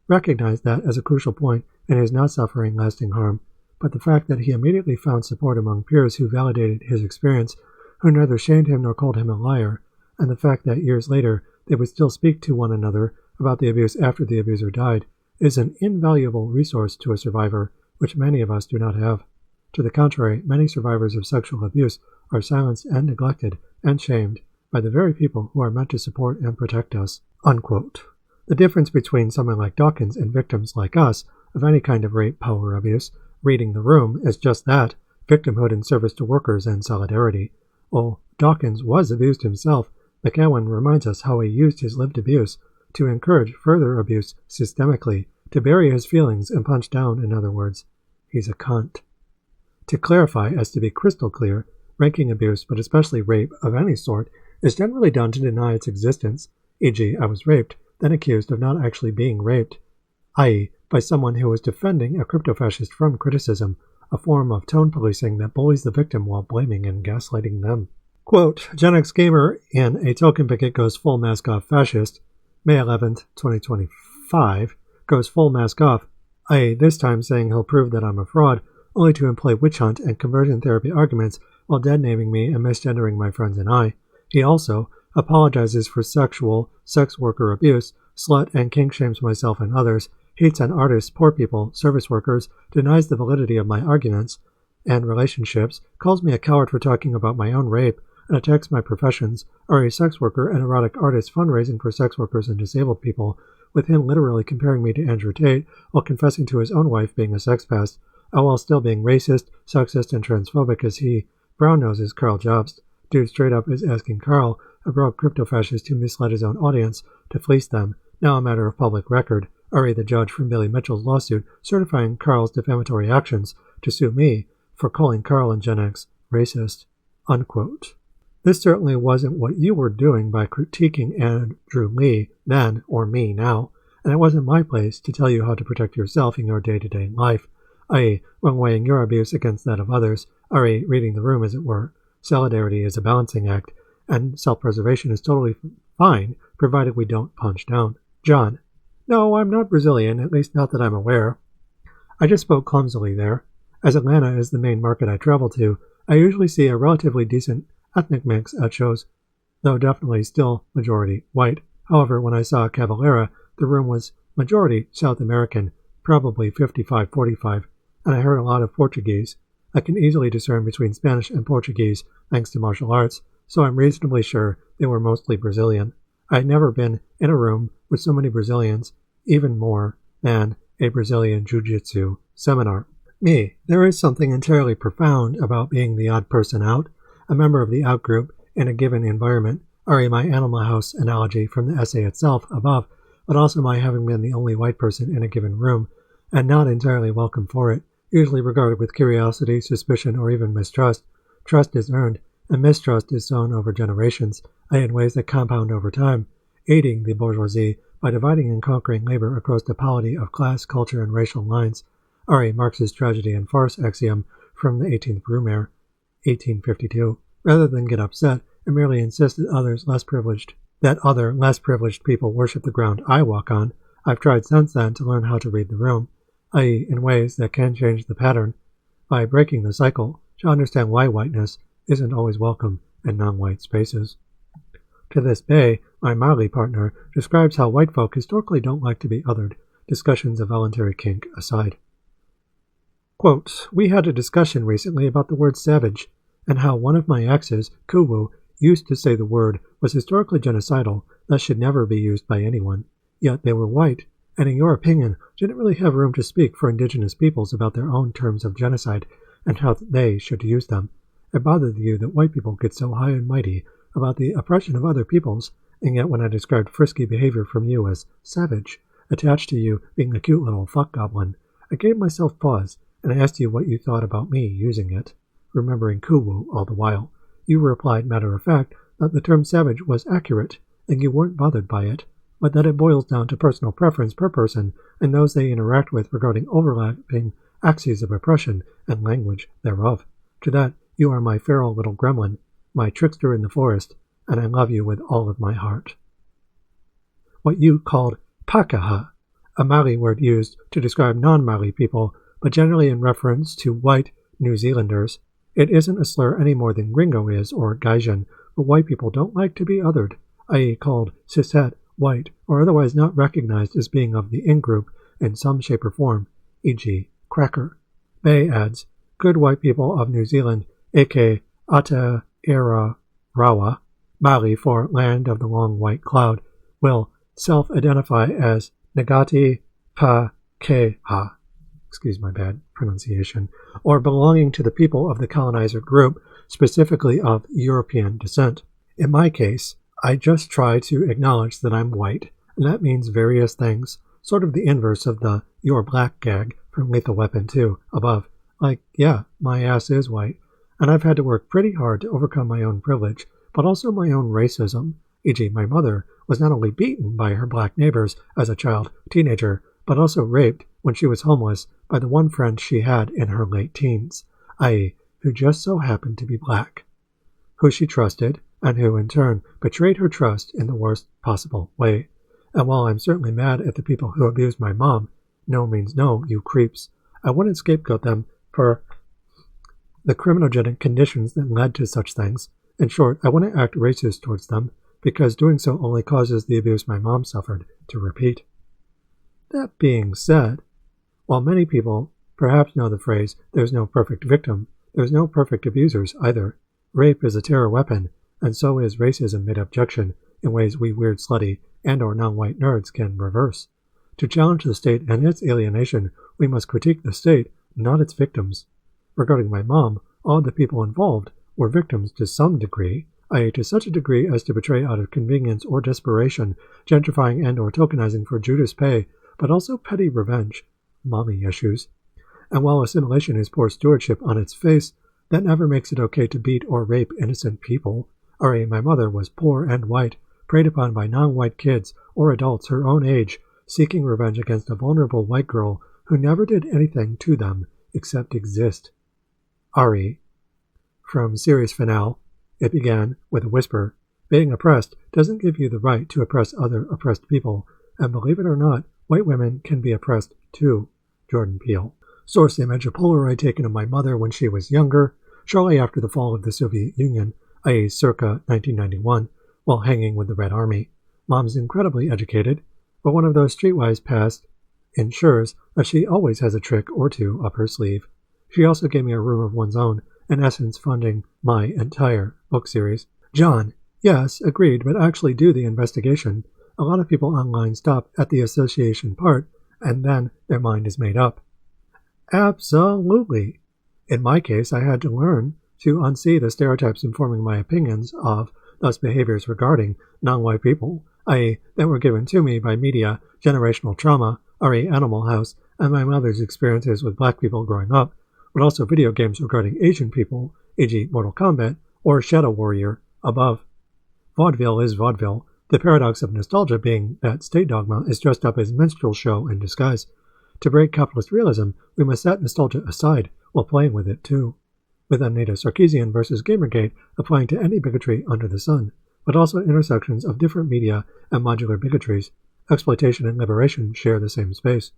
recognize that as a crucial point in his not suffering lasting harm, but the fact that he immediately found support among peers who validated his experience, who neither shamed him nor called him a liar, and the fact that years later they would still speak to one another about the abuse after the abuser died, is an invaluable resource to a survivor, which many of us do not have. To the contrary, many survivors of sexual abuse are silenced and neglected and shamed by the very people who are meant to support and protect us. Unquote. The difference between someone like Dawkins and victims like us of any kind of rape, power abuse, reading the room, is just that, victimhood in service to workers and solidarity. Well, Dawkins was abused himself, McEwen reminds us how he used his lived abuse to encourage further abuse systemically, to bury his feelings and punch down, in other words. He's a cunt. To clarify, as to be crystal clear, ranking abuse, but especially rape of any sort, is generally done to deny its existence, e.g. I was raped, then accused of not actually being raped, i.e. by someone who is defending a crypto-fascist from criticism, a form of tone policing that bullies the victim while blaming and gaslighting them. Quote, Gen X Gamer in A Token Picket Goes Full Mask Off Fascist, May 11th, 2025, goes full mask off, i.e. this time saying he'll prove that I'm a fraud, only to employ witch hunt and conversion therapy arguments while dead-naming me and misgendering my friends and I. He also apologizes for sexual, sex worker abuse, slut and kink shames myself and others, hates on artists, poor people, service workers, denies the validity of my arguments and relationships, calls me a coward for talking about my own rape, and attacks my professions, are a sex worker and erotic artist fundraising for sex workers and disabled people, with him literally comparing me to Andrew Tate while confessing to his own wife being a sex pest, all while still being racist, sexist, and transphobic as he, brown noses Carl Jobst. Dude straight up is asking Carl, a broke crypto-fascist who misled his own audience, to fleece them, now a matter of public record, Ari the judge from Billy Mitchell's lawsuit certifying Carl's defamatory actions, to sue me for calling Carl and Gen X racist. Unquote. This certainly wasn't what you were doing by critiquing Andrew Lee then, or me now, and it wasn't my place to tell you how to protect yourself in your day-to-day life, i.e. when weighing your abuse against that of others, i.e. reading the room as it were. Solidarity is a balancing act, and self-preservation is totally fine, provided we don't punch down. John. No, I'm not Brazilian, at least not that I'm aware. I just spoke clumsily there. As Atlanta is the main market I travel to, I usually see a relatively decent ethnic mix at shows, though definitely still majority white. However, when I saw Cavalera, the room was majority South American, probably 55-45, and I heard a lot of Portuguese. I can easily discern between Spanish and Portuguese thanks to martial arts, so I'm reasonably sure they were mostly Brazilian. I had never been in a room with so many Brazilians, even more than a Brazilian Jiu-Jitsu seminar. Me, there is something entirely profound about being the odd person out, a member of the outgroup in a given environment, or my Animal House analogy from the essay itself above, but also my having been the only white person in a given room, and not entirely welcome for it, usually regarded with curiosity, suspicion, or even mistrust. Trust is earned, and mistrust is sown over generations, in ways that compound over time, aiding the bourgeoisie by dividing and conquering labor across the polity of class, culture, and racial lines, or Marx's tragedy and farce axiom from the 18th Brumaire, 1852, rather than get upset and merely insist that other less privileged people worship the ground I walk on. I've tried since then to learn how to read the room, i.e. in ways that can change the pattern, by breaking the cycle to understand why whiteness isn't always welcome in non-white spaces. To this day, my Mali partner describes how white folk historically don't like to be othered, discussions of voluntary kink aside. Quote, we had a discussion recently about the word savage, and how one of my exes, Kuwu, used to say the word was historically genocidal, thus should never be used by anyone. Yet they were white, and in your opinion, didn't really have room to speak for indigenous peoples about their own terms of genocide, and how they should use them. It bothered you that white people get so high and mighty about the oppression of other peoples, and yet when I described frisky behavior from you as savage, attached to you being a cute little fuck goblin, I gave myself pause, and I asked you what you thought about me using it, remembering Kuwu all the while. You replied, matter of fact, that the term savage was accurate, and you weren't bothered by it, but that it boils down to personal preference per person and those they interact with regarding overlapping axes of oppression and language thereof. To that, you are my feral little gremlin, my trickster in the forest, and I love you with all of my heart. What you called pakaha, a Mali word used to describe non-Mali people, but generally in reference to white New Zealanders. It isn't a slur any more than gringo is or Gaijin, but white people don't like to be othered, i.e. called cishet, white, or otherwise not recognized as being of the in-group in some shape or form, e.g. cracker. Bay adds, good white people of New Zealand, aka Aotearoa, Mali for land of the long white cloud, will self-identify as Ngati Pakeha, excuse my bad pronunciation, or belonging to the people of the colonizer group, specifically of European descent. In my case, I just try to acknowledge that I'm white, and that means various things, sort of the inverse of the "you're black" gag from Lethal Weapon 2 above. Like, yeah, my ass is white, and I've had to work pretty hard to overcome my own privilege, but also my own racism, e.g. my mother was not only beaten by her black neighbors as a child, teenager, but also raped when she was homeless by the one friend she had in her late teens, i.e. who just so happened to be black, who she trusted, and who in turn betrayed her trust in the worst possible way. And while I'm certainly mad at the people who abused my mom, no means no, you creeps, I wouldn't scapegoat them for the criminogenic conditions that led to such things. In short, I wouldn't act racist towards them, because doing so only causes the abuse my mom suffered to repeat. That being said, while many people perhaps know the phrase, "there's no perfect victim," there's no perfect abusers either. Rape is a terror weapon, and so is racism mid-objection in ways we weird slutty and or non-white nerds can reverse. To challenge the state and its alienation, we must critique the state, not its victims. Regarding my mom, all the people involved were victims to some degree, i.e. to such a degree as to betray out of convenience or desperation, gentrifying and or tokenizing for Judas pay, but also petty revenge, mommy issues. And while assimilation is poor stewardship on its face, that never makes it okay to beat or rape innocent people. R.A. my mother was poor and white, preyed upon by non-white kids or adults her own age, seeking revenge against a vulnerable white girl who never did anything to them except exist. R.E. From series finale, it began with a whisper. Being oppressed doesn't give you the right to oppress other oppressed people, and believe it or not, white women can be oppressed too. Jordan Peele. Source image, a Polaroid taken of my mother when she was younger, shortly after the fall of the Soviet Union, i.e. circa 1991, while hanging with the Red Army. Mom's incredibly educated, but one of those streetwise past ensures that she always has a trick or two up her sleeve. She also gave me a room of one's own, in essence funding my entire book series. John, yes, agreed, but actually do the investigation. A lot of people online stop at the association part, and then their mind is made up. Absolutely. In my case, I had to learn to unsee the stereotypes informing my opinions of those behaviors regarding non-white people, i.e. that were given to me by media, generational trauma, r.e. Animal House, and my mother's experiences with black people growing up, but also video games regarding Asian people, e.g. Mortal Kombat, or Shadow Warrior, above. Vaudeville is vaudeville, the paradox of nostalgia being that state dogma is dressed up as minstrel show in disguise. To break capitalist realism, we must set nostalgia aside while playing with it too, with Anita Sarkeesian versus Gamergate applying to any bigotry under the sun, but also intersections of different media and modular bigotries. Exploitation and liberation share the same space.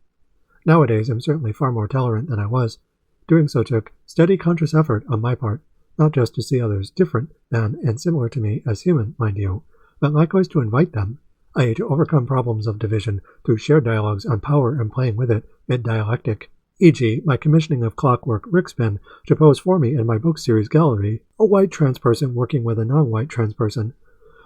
Nowadays, I'm certainly far more tolerant than I was. Doing so took steady conscious effort on my part, not just to see others different than and similar to me as human, mind you, but likewise to invite them, i.e. to overcome problems of division through shared dialogues on power and playing with it mid-dialectic, e.g. my commissioning of Clockwork Rickspin to pose for me in my book series gallery, a white trans person working with a non-white trans person.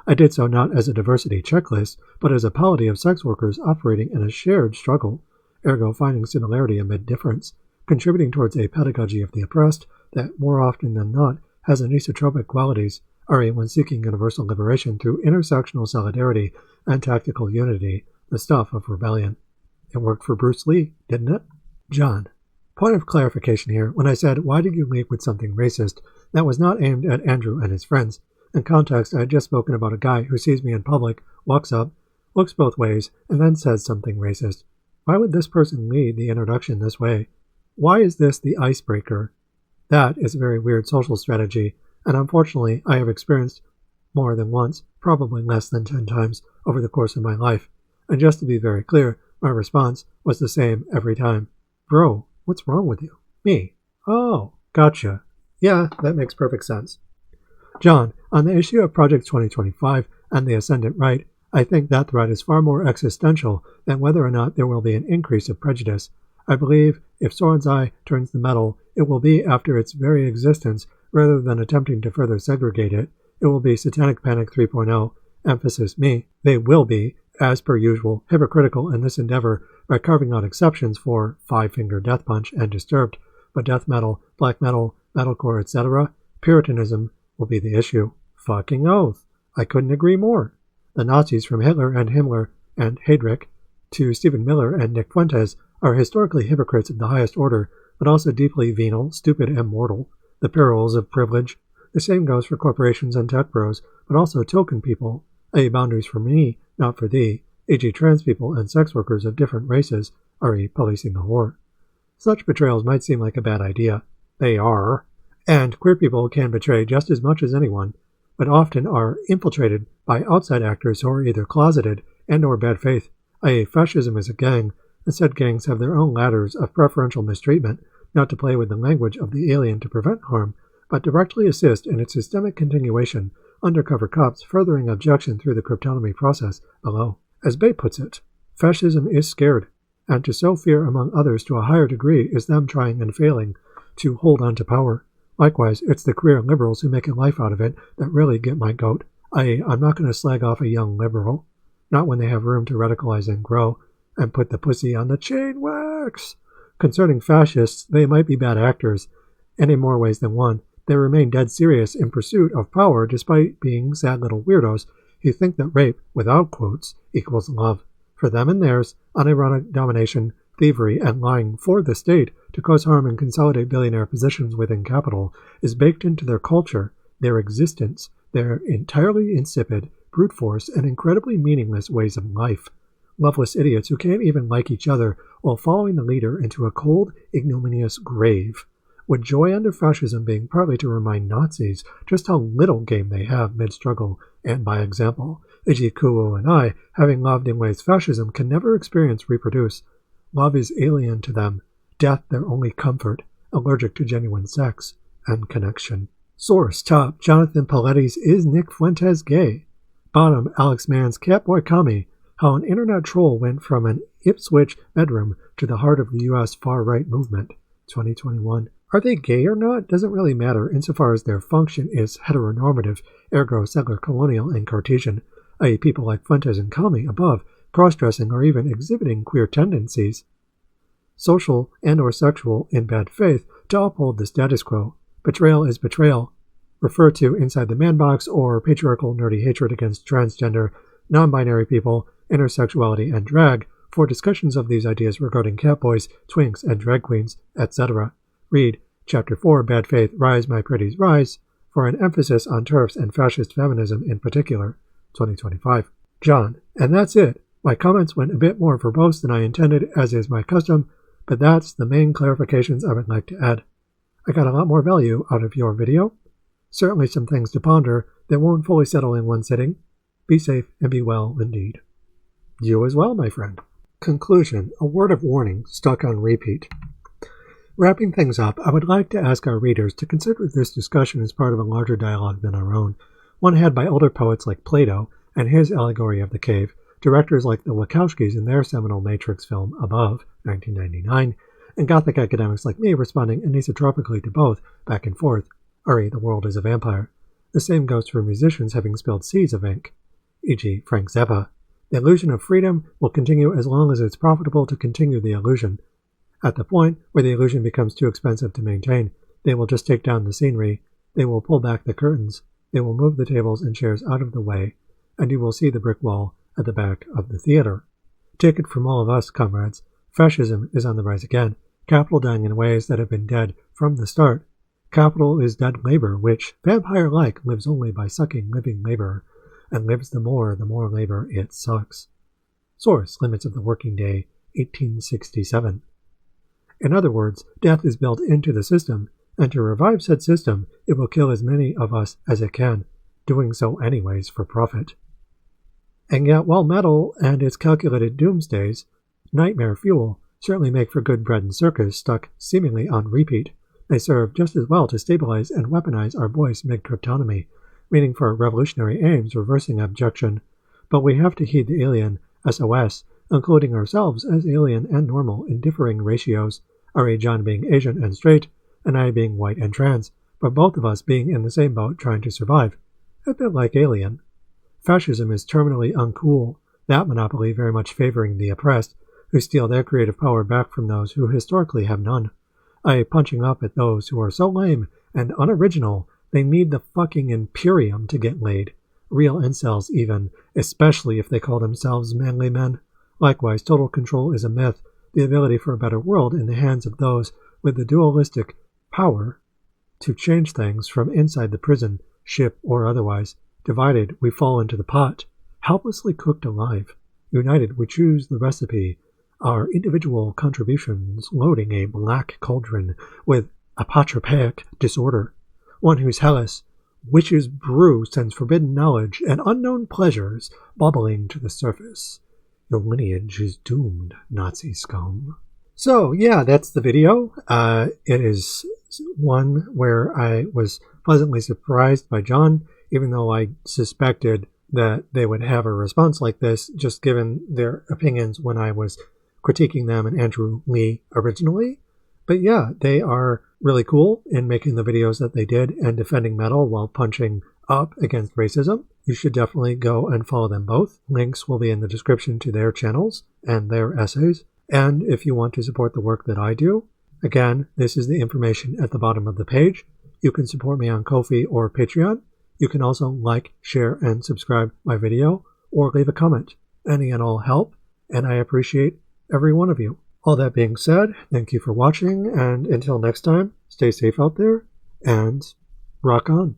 I did so not as a diversity checklist, but as a polity of sex workers operating in a shared struggle, ergo finding similarity amid difference, contributing towards a pedagogy of the oppressed that more often than not has anisotropic qualities, i.e. when seeking universal liberation through intersectional solidarity and tactical unity, the stuff of rebellion. It worked for Bruce Lee, didn't it? John. Point of clarification here, when I said, why did you leave with something racist, that was not aimed at Andrew and his friends. In context, I had just spoken about a guy who sees me in public, walks up, looks both ways, and then says something racist. Why would this person lead the introduction this way? Why is this the icebreaker? That is a very weird social strategy, and unfortunately I have experienced more than once, probably less than 10 times, over the course of my life. And just to be very clear, my response was the same every time. Bro, what's wrong with you? Me. Oh, gotcha. Yeah, that makes perfect sense. John, on the issue of Project 2025 and the Ascendant Right, I think that threat is far more existential than whether or not there will be an increase of prejudice. I believe if Soren's eye turns the metal, it will be after its very existence, rather than attempting to further segregate it. It will be Satanic Panic 3.0, emphasis me. They will be, as per usual, hypocritical in this endeavor by carving out exceptions for Five Finger Death Punch and Disturbed, but death metal, black metal, metalcore, etc., Puritanism will be the issue. Fucking oath. I couldn't agree more. The Nazis from Hitler and Himmler and Heydrich to Stephen Miller and Nick Fuentes are historically hypocrites of the highest order, but also deeply venal, stupid, and mortal. The perils of privilege. The same goes for corporations and tech bros, but also token people, i.e. boundaries for me, not for thee, e.g. trans people and sex workers of different races, i.e. policing the whore. Such betrayals might seem like a bad idea. They are. And queer people can betray just as much as anyone, but often are infiltrated by outside actors who are either closeted and or bad faith, i.e. fascism is a gang, and said gangs have their own ladders of preferential mistreatment, not to play with the language of the alien to prevent harm, but directly assist in its systemic continuation, undercover cops furthering objection through the cryptonomy process below. As Bay puts it, fascism is scared, and to sow fear among others to a higher degree is them trying and failing to hold on to power. Likewise, it's the queer liberals who make a life out of it that really get my goat, i.e. I'm not going to slag off a young liberal, not when they have room to radicalize and grow, and put the pussy on the chain wax. Concerning fascists, they might be bad actors, and in more ways than one, they remain dead serious in pursuit of power despite being sad little weirdos who think that rape, without quotes, equals love. For them and theirs, unironic domination, thievery, and lying for the state to cause harm and consolidate billionaire positions within capital is baked into their culture, their existence, their entirely insipid, brute force, and incredibly meaningless ways of life. Loveless idiots who can't even like each other while following the leader into a cold, ignominious grave. With joy under fascism being partly to remind Nazis just how little game they have mid-struggle, and by example, e.g. Kuo and I, having loved in ways fascism can never experience reproduce. Love is alien to them, death their only comfort, allergic to genuine sex and connection. Source top, Jonathan Paletti's Is Nick Fuentes Gay? Bottom, Alex Mann's Catboy Kami, how an internet troll went from an Ipswich bedroom to the heart of the U.S. far-right movement, 2021. Are they gay or not doesn't really matter insofar as their function is heteronormative, ergo settler colonial and Cartesian, i.e. people like Fuentes and Kami above, cross-dressing or even exhibiting queer tendencies, social and or sexual in bad faith, to uphold the status quo. Betrayal is betrayal. Refer to Inside the Man Box or patriarchal nerdy hatred against transgender, non-binary people, intersexuality, and drag for discussions of these ideas regarding catboys, twinks, and drag queens, etc. Read Chapter 4, Bad Faith, Rise My Pretties Rise, for an emphasis on TERFs and fascist feminism in particular, 2025. John, and that's it. My comments went a bit more verbose than I intended, as is my custom, but that's the main clarifications I would like to add. I got a lot more value out of your video. Certainly some things to ponder that won't fully settle in one sitting. Be safe and be well indeed. You as well, my friend. Conclusion, a word of warning stuck on repeat. Wrapping things up, I would like to ask our readers to consider this discussion as part of a larger dialogue than our own, one had by older poets like Plato and his allegory of the cave, directors like the Wachowskis in their seminal Matrix film Above, 1999, and Gothic academics like me responding anisotropically to both, back and forth, The World is a Vampire. The same goes for musicians having spilled seas of ink, e.g. Frank Zappa. The illusion of freedom will continue as long as it's profitable to continue the illusion. At the point where the illusion becomes too expensive to maintain, they will just take down the scenery, they will pull back the curtains, they will move the tables and chairs out of the way, and you will see the brick wall at the back of the theater. Take it from all of us, comrades. Fascism is on the rise again, capital dying in ways that have been dead from the start. Capital is dead labor, which, vampire-like, lives only by sucking living labor, and lives the more labor it sucks. Source, Limits of the Working Day, 1867. In other words, death is built into the system, and to revive said system, it will kill as many of us as it can, doing so anyways for profit. And yet, while metal and its calculated doomsdays, nightmare fuel, certainly make for good bread and circus stuck seemingly on repeat, they serve just as well to stabilize and weaponize our voice mid-cryptonomy, meaning for revolutionary aims reversing abjection. But we have to heed the alien, SOS, including ourselves as alien and normal in differing ratios, R.A. John being Asian and straight, and I being white and trans, but both of us being in the same boat trying to survive. A bit like Alien. Fascism is terminally uncool, that monopoly very much favoring the oppressed, who steal their creative power back from those who historically have none. I punching up at those who are so lame and unoriginal they need the fucking Imperium to get laid. real incels even, especially if they call themselves manly men. Likewise, total control is a myth. The ability for a better world in the hands of those with the dualistic power to change things from inside the prison, ship, or otherwise. Divided, we fall into the pot, helplessly cooked alive. United, we choose the recipe, our individual contributions loading a black cauldron with apotropaic disorder. One whose hellish witch's brew sends forbidden knowledge and unknown pleasures bubbling to the surface. Your lineage is doomed, Nazi scum. So, yeah, that's the video. It is one where I was pleasantly surprised by Jon, even though I suspected that they would have a response like this, just given their opinions when I was critiquing them and Andrew Lee originally. But yeah, they are really cool in making the videos that they did and defending metal while punching up against racism. You should definitely go and follow them both. Links will be in the description to their channels and their essays. And if you want to support the work that I do, again, this is the information at the bottom of the page. You can support me on Ko-fi or Patreon. You can also like, share, and subscribe my video, or leave a comment. Any and all help, and I appreciate every one of you. All that being said, thank you for watching, and until next time, stay safe out there, and rock on.